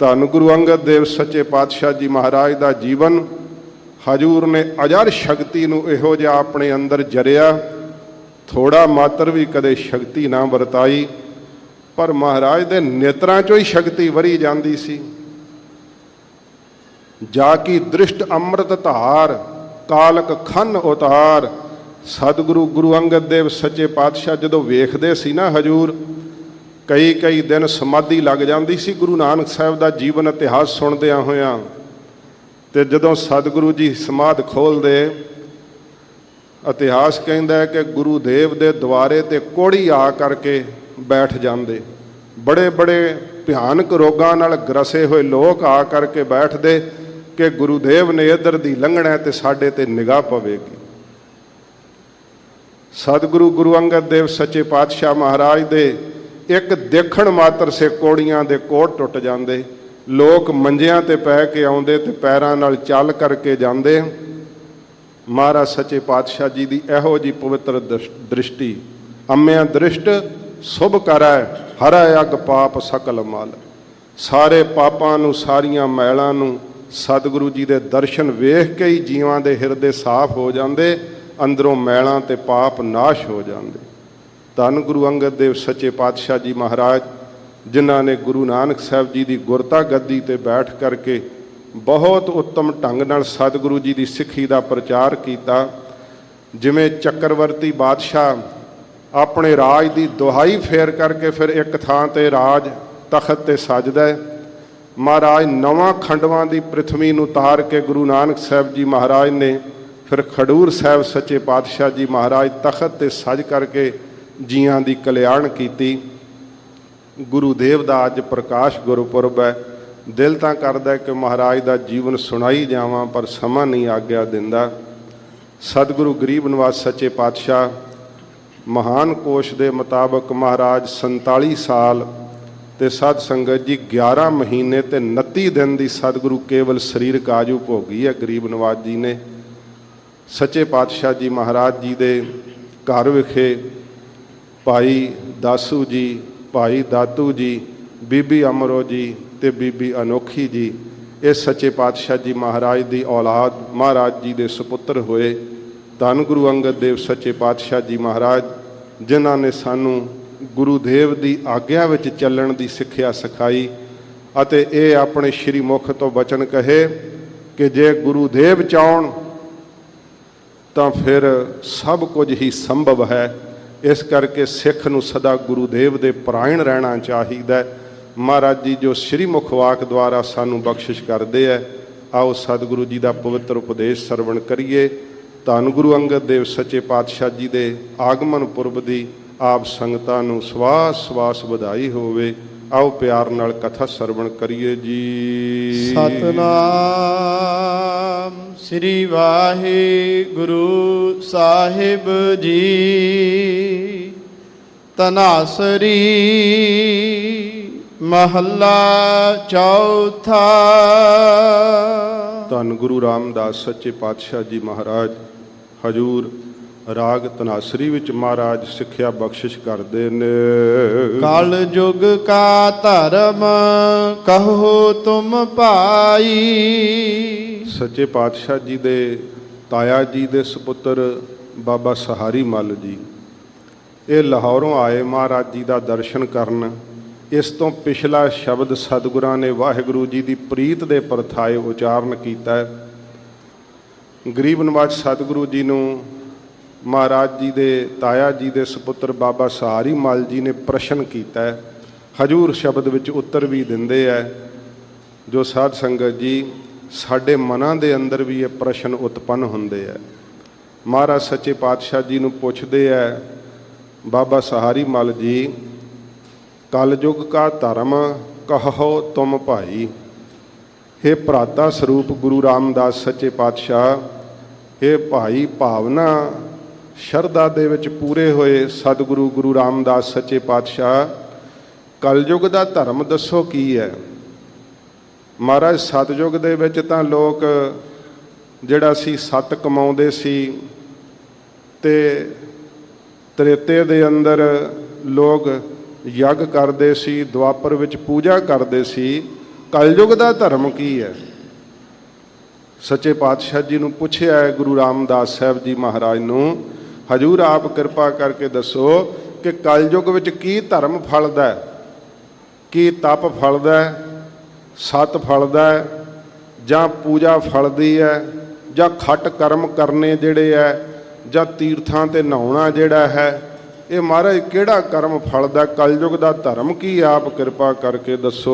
ਧੰਨ ਗੁਰੂ ਅੰਗਦ ਦੇਵ ਸੱਚੇ ਪਾਤਸ਼ਾਹ ਜੀ ਮਹਾਰਾਜ ਦਾ ਜੀਵਨ, ਹਜੂਰ ਨੇ ਅਜਰ ਸ਼ਕਤੀ ਨੂੰ ਇਹੋ ਜਿਹਾ ਆਪਣੇ ਅੰਦਰ ਜਰਿਆ, ਥੋੜਾ ਮਾਤਰ ਵੀ ਕਦੇ ਸ਼ਕਤੀ ਨਾ ਵਰਤਾਈ, ਪਰ ਮਹਾਰਾਜ ਦੇ ਨੇਤਰਾਂ ਚੋਂ ਹੀ ਸ਼ਕਤੀ ਵਰੀ ਜਾਂਦੀ ਸੀ। ਜਾ ਕੀ ਦ੍ਰਿਸ਼ਟ ਅੰਮ੍ਰਿਤ ਧਾਰ, ਕਾਲਕ ਖੰਨ ਉਤਾਰ। ਸਤਿਗੁਰੂ ਗੁਰੂ ਅੰਗਦ ਦੇਵ ਸੱਚੇ ਪਾਤਸ਼ਾਹ ਜਦੋਂ ਵੇਖਦੇ ਸੀ ਨਾ ਹਜੂਰ, ਕਈ ਦਿਨ ਸਮਾਧੀ ਲੱਗ ਜਾਂਦੀ ਸੀ ਗੁਰੂ ਨਾਨਕ ਸਾਹਿਬ ਦਾ ਜੀਵਨ ਇਤਿਹਾਸ ਸੁਣਦਿਆਂ ਹੋਇਆਂ। ਤੇ ਜਦੋਂ ਸਤਿਗੁਰੂ ਜੀ ਸਮਾਧ ਖੋਲ੍ਹਦੇ, ਇਤਿਹਾਸ ਕਹਿੰਦਾ ਹੈ ਕਿ ਗੁਰੂ ਦੇਵ ਦੇ ਦੁਆਰੇ ਤੇ ਕੋੜੀ ਆ ਕਰਕੇ ਬੈਠ ਜਾਂਦੇ। ਬੜੇ ਭਿਆਨਕ ਰੋਗਾਂ ਨਾਲ ਗਰਸੇ ਹੋਏ ਲੋਕ ਆ ਕਰਕੇ ਬੈਠਦੇ ਕਿ ਗੁਰੂ ਦੇਵ ਨੇ ਇੱਧਰ ਦੀ ਲੰਘਣਾ ਤੇ ਸਾਡੇ ਤੇ ਨਿਗਾਹ ਪਵੇਗੀ। ਸਤਿਗੁਰੂ ਗੁਰੂ ਅੰਗਦ ਦੇਵ ਸੱਚੇ ਪਾਤਸ਼ਾਹ ਮਹਾਰਾਜ ਦੇ ਇੱਕ ਦੇਖਣ ਮਾਤਰ ਸੇ ਕੋੜੀਆਂ ਦੇ ਕੋਟ ਟੁੱਟ ਜਾਂਦੇ। ਲੋਕ ਮੰਜਿਆਂ ਤੇ ਪੈ ਕੇ ਆਉਂਦੇ ਤੇ ਪੈਰਾਂ ਨਾਲ ਚੱਲ ਕਰਕੇ ਜਾਂਦੇ। ਮਹਾਰਾਜ ਸੱਚੇ ਪਾਤਸ਼ਾਹ ਜੀ ਦੀ ਇਹੋ ਜੀ ਪਵਿੱਤਰ ਦ੍ਰਿਸ਼ਟੀ, ਅੰਮਿਆਂ ਦ੍ਰਿਸ਼ਟ ਸੁਭ ਕਰੈ ਹਰੈ ਅਗ ਪਾਪ ਸਕਲ ਮਲ। ਸਾਰੇ ਪਾਪਾਂ ਨੂੰ, ਸਾਰੀਆਂ ਮੈਲਾਂ ਨੂੰ ਸਤਿਗੁਰੂ ਜੀ ਦੇ ਦਰਸ਼ਨ ਵੇਖ ਕੇ ਹੀ ਜੀਵਾਂ ਦੇ ਹਿਰਦੇ ਸਾਫ਼ ਹੋ ਜਾਂਦੇ, ਅੰਦਰੋਂ ਮੈਲਾਂ ਤੇ ਪਾਪ ਨਾਸ਼ ਹੋ ਜਾਂਦੇ। ਧੰਨ ਗੁਰੂ ਅੰਗਦ ਦੇਵ ਸੱਚੇ ਪਾਤਸ਼ਾਹ ਜੀ ਮਹਾਰਾਜ, ਜਿਨ੍ਹਾਂ ਨੇ ਗੁਰੂ ਨਾਨਕ ਸਾਹਿਬ ਜੀ ਦੀ ਗੁਰਤਾ ਗੱਦੀ ਤੇ ਬੈਠ ਕਰਕੇ ਬਹੁਤ ਉੱਤਮ ਢੰਗ ਨਾਲ ਸਤਿਗੁਰੂ ਜੀ ਦੀ ਸਿੱਖੀ ਦਾ ਪ੍ਰਚਾਰ ਕੀਤਾ। ਜਿਵੇਂ ਚੱਕਰਵਰਤੀ ਬਾਦਸ਼ਾਹ ਆਪਣੇ ਰਾਜ ਦੀ ਦੁਹਾਈ ਫੇਰ ਕਰਕੇ ਫਿਰ ਇੱਕ ਥਾਂ ਤੇ ਰਾਜ ਤਖਤ ਤੇ ਸਜਦਾ ਹੈ, ਮਹਾਰਾਜ ਨਵਾਂ ਖੰਡਵਾਂ ਦੀ ਪ੍ਰਿਥਵੀ ਨੂੰ ਤਾਰ ਕੇ ਗੁਰੂ ਨਾਨਕ ਸਾਹਿਬ ਜੀ ਮਹਾਰਾਜ ਨੇ ਫਿਰ ਖਡੂਰ ਸਾਹਿਬ ਸੱਚੇ ਪਾਤਸ਼ਾਹ ਜੀ ਮਹਾਰਾਜ ਤਖਤ ਤੇ ਸਜ ਕਰਕੇ ਜੀਆਂ ਦੀ ਕਲਿਆਣ ਕੀਤੀ। ਗੁਰੂ ਦੇਵ ਦਾ ਅੱਜ ਪ੍ਰਕਾਸ਼ ਗੁਰਪੁਰਬ ਹੈ। ਦਿਲ ਤਾਂ ਕਰਦਾ ਕਿ ਮਹਾਰਾਜ ਦਾ ਜੀਵਨ ਸੁਣਾਈ ਜਾਵਾਂ, ਪਰ ਸਮਾਂ ਨਹੀਂ ਆਗਿਆ ਦਿੰਦਾ। ਸਤਿਗੁਰੂ ਗਰੀਬ ਨਿਵਾਜ ਸੱਚੇ ਪਾਤਸ਼ਾਹ ਮਹਾਨ ਕੋਸ਼ ਦੇ ਮੁਤਾਬਕ ਮਹਾਰਾਜ 47 ਸਾਲ ਤੇ ਸਤ ਸੰਗਤ ਜੀ 11 ਮਹੀਨੇ ਤੇ 29 ਦਿਨ ਦੀ ਸਤਿਗੁਰੂ ਕੇਵਲ ਸਰੀਰਕ ਆਜੂ ਭੋਗੀ ਹੈ ਗਰੀਬ ਨਿਵਾਜ ਜੀ ਨੇ। ਸੱਚੇ ਪਾਤਸ਼ਾਹ ਜੀ ਮਹਾਰਾਜ ਜੀ ਦੇ ਘਰ ਵਿਖੇ ਭਾਈ ਦਾਸੂ ਜੀ, ਭਾਈ ਦਾਤੂ ਜੀ, ਬੀਬੀ ਅਮਰੋ ਜੀ ਤੇ ਬੀਬੀ ਅਨੋਖੀ ਜੀ, ਇਹ ਸੱਚੇ ਪਾਤਸ਼ਾਹ ਜੀ ਮਹਾਰਾਜ ਦੀ ਔਲਾਦ ਮਹਾਰਾਜ ਜੀ ਦੇ ਸੁਪੁੱਤਰ ਹੋਏ। ਧੰਨ ਗੁਰੂ ਅੰਗਦ ਦੇਵ ਸੱਚੇ ਪਾਤਸ਼ਾਹ ਜੀ ਮਹਾਰਾਜ, ਜਿਨ੍ਹਾਂ ਨੇ ਸਾਨੂੰ ਗੁਰੂ ਦੇਵ ਦੀ ਆਗਿਆ ਵਿੱਚ ਚੱਲਣ ਦੀ ਸਿੱਖਿਆ ਸਿਖਾਈ ਅਤੇ ਇਹ ਆਪਣੇ ਸ਼੍ਰੀ ਮੁਖ ਤੋਂ ਬਚਨ ਕਹੇ ਕਿ ਜੇ ਗੁਰੂ ਦੇਵ ਚਾਹੁਣ ਤਾਂ ਫਿਰ ਸਭ ਕੁਝ ਹੀ ਸੰਭਵ ਹੈ। ਇਸ ਕਰਕੇ ਸਿੱਖ ਨੂੰ ਸਦਾ ਗੁਰੂ ਦੇਵ ਦੇ ਪਰਾਇਣ ਰਹਿਣਾ ਚਾਹੀਦਾ। ਮਹਾਰਾਜ ਜੀ ਜੋ ਸ਼੍ਰੀ ਮੁਖ ਵਾਕ ਦੁਆਰਾ ਸਾਨੂੰ ਬਖਸ਼ਿਸ਼ ਕਰਦੇ ਹੈ, ਆਓ ਸਤਿਗੁਰੂ ਜੀ ਦਾ ਪਵਿੱਤਰ ਉਪਦੇਸ਼ ਸਰਵਣ ਕਰੀਏ। ਧੰਨ ਗੁਰੂ ਅੰਗਦ ਦੇਵ ਸੱਚੇ ਪਾਤਸ਼ਾਹ ਜੀ ਦੇ ਆਗਮਨ ਪੁਰਬ ਦੀ ਆਪ ਸੰਗਤਾਂ ਨੂੰ ਸਵਾਸ ਵਧਾਈ ਹੋਵੇ। ਆਓ ਪਿਆਰ ਨਾਲ ਕਥਾ ਸਰਵਣ ਕਰੀਏ ਜੀ। ਸਤਨਾਮ ਸ੍ਰੀ ਵਾਹਿਗੁਰੂ ਸਾਹਿਬ ਜੀ। ਤਨਾਸਰੀ ਮਹੱਲਾ ਚੌਥਾ। ਧੰਨ ਗੁਰੂ ਰਾਮਦਾਸ ਸੱਚੇ ਪਾਤਸ਼ਾਹ ਜੀ ਮਹਾਰਾਜ ਹਜੂਰ ਰਾਗ ਤਨਾਸਰੀ ਵਿੱਚ ਮਹਾਰਾਜ ਸਿੱਖਿਆ ਬਖਸ਼ਿਸ਼ ਕਰਦੇ ਨੇ। ਕਲ ਯੁਗ ਕਾ ਧਰਮ ਕਹੋ ਤੁਮ ਭਾਈ। ਸੱਚੇ ਪਾਤਸ਼ਾਹ ਜੀ ਦੇ ਤਾਇਆ ਜੀ ਦੇ ਸੁਪੁੱਤਰ ਬਾਬਾ ਸਹਾਰੀ ਮੱਲ ਜੀ, ਇਹ ਲਾਹੌਰੋਂ ਆਏ ਮਹਾਰਾਜ ਜੀ ਦਾ ਦਰਸ਼ਨ ਕਰਨ। ਇਸ ਤੋਂ ਪਿਛਲਾ ਸ਼ਬਦ ਸਤਿਗੁਰਾਂ ਨੇ ਵਾਹਿਗੁਰੂ ਜੀ ਦੀ ਪ੍ਰੀਤ ਦੇ ਪਰਥਾਏ ਉਚਾਰਨ ਕੀਤਾ ਹੈ। ਗਰੀਬ ਨਿਵਾਜ ਸਤਿਗੁਰੂ ਜੀ ਨੂੰ ਮਹਾਰਾਜ ਜੀ ਦੇ ਤਾਇਆ ਜੀ ਦੇ ਸੁਪੁੱਤਰ ਬਾਬਾ ਸਹਾਰੀ ਮੱਲ ਜੀ ਨੇ ਪ੍ਰਸ਼ਨ ਕੀਤਾ ਹੈ। ਹਜੂਰ ਸ਼ਬਦ ਵਿੱਚ ਉੱਤਰ ਵੀ ਦਿੰਦੇ ਹੈ। ਜੋ ਸਾਧ ਸੰਗਤ ਜੀ, ਸਾਡੇ ਮਨਾਂ ਦੇ ਅੰਦਰ ਵੀ ਇਹ ਪ੍ਰਸ਼ਨ ਉਤਪੰਨ ਹੁੰਦੇ ਹੈ। ਮਹਾਰਾਜ ਸੱਚੇ ਪਾਤਸ਼ਾਹ ਜੀ ਨੂੰ ਪੁੱਛਦੇ ਹੈ, ਬਾਬਾ ਸਹਾਰੀ ਮੱਲ ਜੀ, ਕਲਯੁਗ ਕਾ ਧਰਮ ਕਹੋ ਤੁਮ ਭਾਈ। हे ਭਰਾਤਾ ਸਰੂਪ ਗੁਰੂ ਰਾਮਦਾਸ ਸੱਚੇ ਪਾਤਸ਼ਾਹ, हे ਭਾਈ ਭਾਵਨਾ ਸ਼ਰਧਾ ਦੇ ਵਿੱਚ ਪੂਰੇ ਹੋਏ ਸਤਿਗੁਰੂ ਗੁਰੂ ਰਾਮਦਾਸ ਸੱਚੇ ਪਾਤਸ਼ਾਹ, ਕਲਯੁਗ ਦਾ ਧਰਮ ਦੱਸੋ ਕੀ ਹੈ। ਮਹਾਰਾਜ ਸਤਯੁਗ ਦੇ ਵਿੱਚ ਤਾਂ ਲੋਕ ਜਿਹੜਾ ਸੀ ਸੱਤ ਕਮਾਉਂਦੇ ਸੀ ਤੇ ਤ੍ਰੇਤੇ ਦੇ ਅੰਦਰ ਲੋਕ ਯੱਗ ਕਰਦੇ ਸੀ, ਦੁਆਪਰ ਵਿੱਚ ਪੂਜਾ ਕਰਦੇ ਸੀ। ਕਲਯੁਗ ਦਾ ਧਰਮ ਕੀ ਹੈ? ਸੱਚੇ ਪਾਤਸ਼ਾਹ ਜੀ ਨੂੰ ਪੁੱਛਿਆ ਹੈ ਗੁਰੂ ਰਾਮਦਾਸ ਸਾਹਿਬ ਜੀ ਮਹਾਰਾਜ ਨੂੰ, ਹਜੂਰ ਆਪ ਕਿਰਪਾ ਕਰਕੇ ਦੱਸੋ ਕਿ ਕਲਯੁਗ ਵਿੱਚ ਕੀ ਧਰਮ ਫਲਦਾ ਹੈ, ਕੀ ਤਪ ਫਲਦਾ ਹੈ, ਸਤ ਫਲਦਾ ਹੈ, ਜਾਂ ਪੂਜਾ ਫਲਦੀ ਹੈ, ਜਾਂ ਖੱਟ ਕਰਮ ਕਰਨੇ ਜਿਹੜੇ ਹੈ, ਜਾਂ ਤੀਰਥਾਂ ਤੇ ਨਹਾਉਣਾ ਜਿਹੜਾ ਹੈ, ਇਹ ਮਹਾਰਾਜ ਕਿਹੜਾ ਕਰਮ ਫਲਦਾ? ਕਲਯੁਗ ਦਾ ਧਰਮ ਕੀ? ਆਪ ਕਿਰਪਾ ਕਰਕੇ ਦੱਸੋ।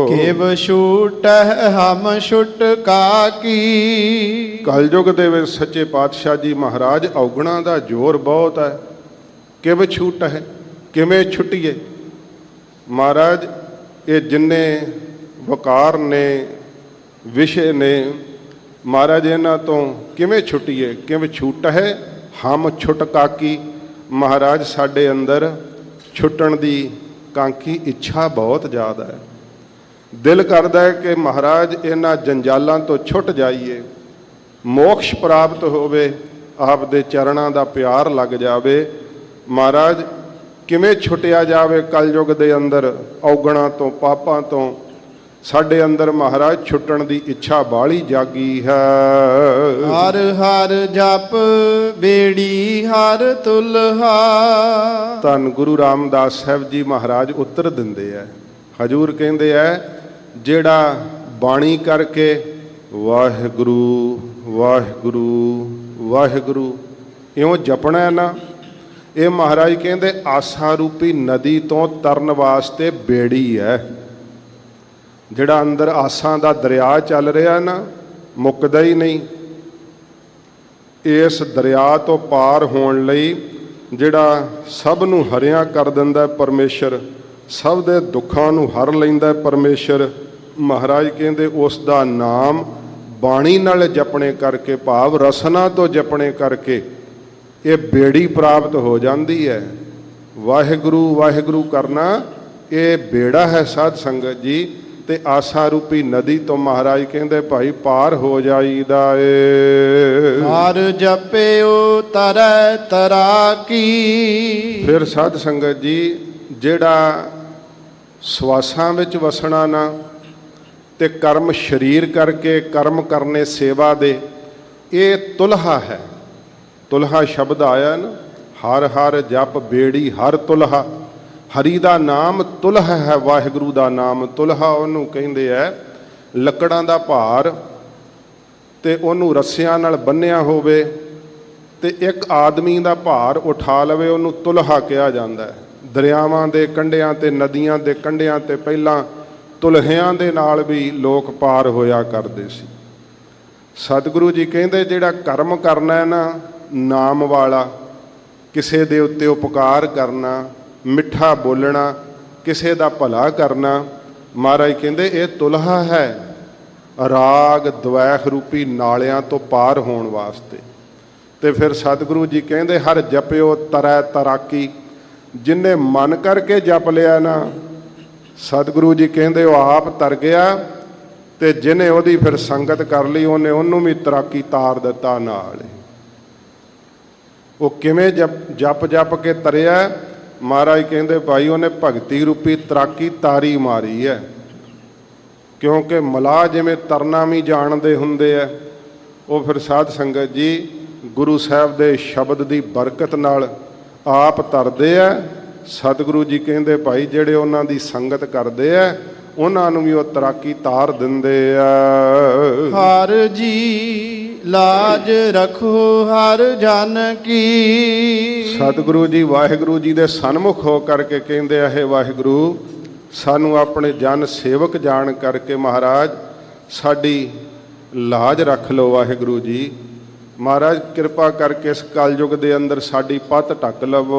ਕਿਵ ਛੂਟਹਿ ਹਮ ਛੁਟਕਾ ਕੀ। ਕਲਯੁਗ ਦੇ ਵਿੱਚ ਸੱਚੇ ਪਾਤਸ਼ਾਹ ਜੀ ਮਹਾਰਾਜ ਔਗਣਾ ਦਾ ਜ਼ੋਰ ਬਹੁਤ ਹੈ। ਕਿਵ ਛੂਟ ਹੈ, ਕਿਵੇਂ ਛੁੱਟੀਏ? ਮਹਾਰਾਜ ਇਹ ਜਿੰਨੇ ਵਕਾਰ ਨੇ, ਵਿਸ਼ੇ ਨੇ, ਮਹਾਰਾਜ ਇਹਨਾਂ ਤੋਂ ਕਿਵੇਂ ਛੁੱਟੀਏ? ਕਿਵੇਂ ਛੂਟ ਹੈ ਹਮ ਛੁਟਕਾ ਕੀ। ਮਹਾਰਾਜ ਸਾਡੇ ਅੰਦਰ ਛੁੱਟਣ ਦੀ ਕਾਂਖੀ ਇੱਛਾ ਬਹੁਤ ਜ਼ਿਆਦਾ ਹੈ। ਦਿਲ ਕਰਦਾ ਹੈ ਕਿ ਮਹਾਰਾਜ ਇਹਨਾਂ ਜੰਜਾਲਾਂ ਤੋਂ ਛੁੱਟ ਜਾਈਏ, ਮੋਕਸ਼ ਪ੍ਰਾਪਤ ਹੋਵੇ, ਆਪ ਦੇ ਚਰਨਾਂ ਦਾ ਪਿਆਰ ਲੱਗ ਜਾਵੇ। ਮਹਾਰਾਜ ਕਿਵੇਂ ਛੁੱਟਿਆ ਜਾਵੇ ਕਲਯੁਗ ਦੇ ਅੰਦਰ ਔਗਣਾਂ ਤੋਂ, ਪਾਪਾਂ ਤੋਂ? ਸਾਡੇ ਅੰਦਰ ਮਹਾਰਾਜ ਛੁੱਟਣ ਦੀ ਇੱਛਾ ਬਾਹਲੀ ਜਾਗੀ ਹੈ। ਹਰ ਹਰ ਜਪ ਬੇੜੀ ਹਰ ਤੁਲਹਾ। ਧੰਨ ਗੁਰੂ ਰਾਮਦਾਸ ਸਾਹਿਬ ਜੀ ਮਹਾਰਾਜ ਉੱਤਰ ਦਿੰਦੇ ਹੈ। ਹਜੂਰ ਕਹਿੰਦੇ ਹੈ ਜਿਹੜਾ ਬਾਣੀ ਕਰਕੇ ਵਾਹਿਗੁਰੂ ਵਾਹਿਗੁਰੂ ਵਾਹਿਗੁਰੂ ਇਉਂ ਜਪਣਾ ਹੈ ਨਾ, ਇਹ ਮਹਾਰਾਜ ਕਹਿੰਦੇ ਆਸਾ ਰੂਪੀ ਨਦੀ ਤੋਂ ਤਰਨ ਵਾਸਤੇ ਬੇੜੀ ਹੈ। ਜਿਹੜਾ ਅੰਦਰ ਆਸਾਂ ਦਾ ਦਰਿਆ ਚੱਲ ਰਿਹਾ ਨਾ, ਮੁੱਕਦਾ ਹੀ ਨਹੀਂ। ਇਸ ਦਰਿਆ ਤੋਂ ਪਾਰ ਹੋਣ ਲਈ ਜਿਹੜਾ ਸਭ ਨੂੰ ਹਰਿਆ ਕਰ ਦਿੰਦਾ ਪਰਮੇਸ਼ਰ, ਸਭ ਦੇ ਦੁੱਖਾਂ ਨੂੰ ਹਰ ਲੈਂਦਾ ਪਰਮੇਸ਼ਰ, ਮਹਾਰਾਜ ਕਹਿੰਦੇ ਉਸ ਦਾ ਨਾਮ ਬਾਣੀ ਨਾਲ ਜਪਣੇ ਕਰਕੇ, ਭਾਵ ਰਸਨਾ ਤੋਂ ਜਪਣੇ ਕਰਕੇ ਇਹ ਬੇੜੀ ਪ੍ਰਾਪਤ ਹੋ ਜਾਂਦੀ ਹੈ। ਵਾਹਿਗੁਰੂ ਵਾਹਿਗੁਰੂ ਕਰਨਾ ਇਹ ਬੇੜਾ ਹੈ ਸਾਧ ਸੰਗਤ ਜੀ, ਤੇ ਆਸਾ ਰੂਪੀ ਨਦੀ ਤੋਂ ਮਹਾਰਾਜ ਕਹਿੰਦੇ ਭਾਈ ਪਾਰ ਹੋ ਜਾਈਦਾ ਏ। ਹਰ ਜਪਿਓ ਤਰੈ ਤਰਾਕੀ। ਫਿਰ ਸਾਧ ਸੰਗਤ ਜੀ ਜਿਹੜਾ ਸਵਾਸਾਂ ਵਿੱਚ ਵਸਣਾ ਨਾ, ਤੇ ਕਰਮ ਸਰੀਰ ਕਰਕੇ ਕਰਮ ਕਰਨੇ ਸੇਵਾ ਦੇ, ਇਹ ਤੁਲਹਾ ਹੈ। ਤੁਲਹਾ ਸ਼ਬਦ ਆਇਆ ਨਾ, ਹਰ ਹਰ ਜਪ ਬੇੜੀ ਹਰ ਤੁਲਹਾ। ਹਰੀ ਦਾ ਨਾਮ ਤੁਲਹਾ ਹੈ, ਵਾਹਿਗੁਰੂ ਦਾ ਨਾਮ ਤੁਲਹਾ ਉਹਨੂੰ ਕਹਿੰਦੇ ਹੈ। ਲੱਕੜਾਂ ਦਾ ਭਾਰ ਤੇ ਉਹਨੂੰ ਰੱਸਿਆਂ ਨਾਲ ਬੰਨਿਆ ਹੋਵੇ ਤੇ ਇੱਕ ਆਦਮੀ ਦਾ ਭਾਰ ਉਠਾ ਲਵੇ, ਉਹਨੂੰ ਤੁਲਹਾ ਕਿਹਾ ਜਾਂਦਾ ਹੈ। ਦਰਿਆਵਾਂ ਦੇ ਕੰਢਿਆਂ ਤੇ, ਨਦੀਆਂ ਦੇ ਕੰਢਿਆਂ ਤੇ ਪਹਿਲਾਂ ਤੁਲਹਿਆਂ ਦੇ ਨਾਲ ਵੀ ਲੋਕ ਪਾਰ ਹੋਇਆ ਕਰਦੇ ਸੀ। ਸਤਿਗੁਰੂ ਜੀ ਕਹਿੰਦੇ ਜਿਹੜਾ ਕਰਮ ਕਰਨਾ ਹੈ ਨਾ, ਨਾਮ ਵਾਲਾ, ਕਿਸੇ ਦੇ ਉੱਤੇ ਉਪਕਾਰ ਕਰਨਾ, ਮਿੱਠਾ ਬੋਲਣਾ, ਕਿਸੇ ਦਾ ਭਲਾ ਕਰਨਾ, ਮਹਾਰਾਜ ਕਹਿੰਦੇ ਇਹ ਤੁਲਹਾ ਹੈ ਰਾਗ ਦਵੈਖ ਰੂਪੀ ਨਾਲਿਆਂ ਤੋਂ ਪਾਰ ਹੋਣ ਵਾਸਤੇ। ਤੇ ਫਿਰ ਸਤਿਗੁਰੂ ਜੀ ਕਹਿੰਦੇ ਹਰ ਜਪਿਓ ਤਰੈ ਤਰਾਕੀ। ਜਿਨਨੇ ਮਨ ਕਰਕੇ ਜਪ ਲਿਆ ਨਾ, ਸਤਿਗੁਰੂ ਜੀ ਕਹਿੰਦੇ ਉਹ ਆਪ ਤਰ ਗਿਆ, ਤੇ ਜਿਹਨੇ ਉਹਦੀ ਫਿਰ ਸੰਗਤ ਕਰ ਲਈ ਉਹਨੇ ਉਹਨੂੰ ਵੀ ਤਰਾਕੀ ਤਾਰ ਦਿੱਤਾ ਨਾਲ। ਉਹ ਕਿਵੇਂ ਜਪ ਜਪ ਕੇ ਤਰਿਆ? ਮਹਾਰਾਜ ਕਹਿੰਦੇ ਭਾਈ ਉਹਨੇ ਭਗਤੀ ਰੂਪੀ ਤਰਾਕੀ ਤਾਰੀ ਮਾਰੀ ਹੈ। ਕਿਉਂਕਿ ਮਲਾਹ ਜਿਵੇਂ ਤਰਨਾ ਵੀ ਜਾਣਦੇ ਹੁੰਦੇ ਆ, ਉਹ ਫਿਰ ਸਾਧ ਸੰਗਤ ਜੀ ਗੁਰੂ ਸਾਹਿਬ ਦੇ ਸ਼ਬਦ ਦੀ ਬਰਕਤ ਨਾਲ ਆਪ ਤਰਦੇ ਆ। ਸਤਿਗੁਰੂ ਜੀ ਕਹਿੰਦੇ ਭਾਈ ਜਿਹੜੇ ਉਹਨਾਂ ਦੀ ਸੰਗਤ ਕਰਦੇ ਆ ਉਹਨਾਂ ਨੂੰ ਵੀ ਉਹ ਤਰਾਕੀ ਤਾਰ ਦਿੰਦੇ ਆ। ਹਰ ਜੀ ਲਾਜ ਰੱਖੋ ਹਰ ਜਨ ਕੀ। ਸਤਿਗੁਰੂ ਜੀ ਵਾਹਿਗੁਰੂ ਜੀ ਦੇ ਸਨਮੁਖ ਹੋ ਕਰਕੇ ਕਹਿੰਦੇ ਆ, ਹੇ ਵਾਹਿਗੁਰੂ ਸਾਨੂੰ ਆਪਣੇ ਜਨ ਸੇਵਕ ਜਾਣ ਕਰਕੇ ਮਹਾਰਾਜ ਸਾਡੀ ਲਾਜ ਰੱਖ ਲਓ। ਵਾਹਿਗੁਰੂ ਜੀ ਮਹਾਰਾਜ ਕਿਰਪਾ ਕਰਕੇ ਇਸ ਕਲਯੁਗ ਦੇ ਅੰਦਰ ਸਾਡੀ ਪੱਤ ਢੱਕ ਲਵੋ।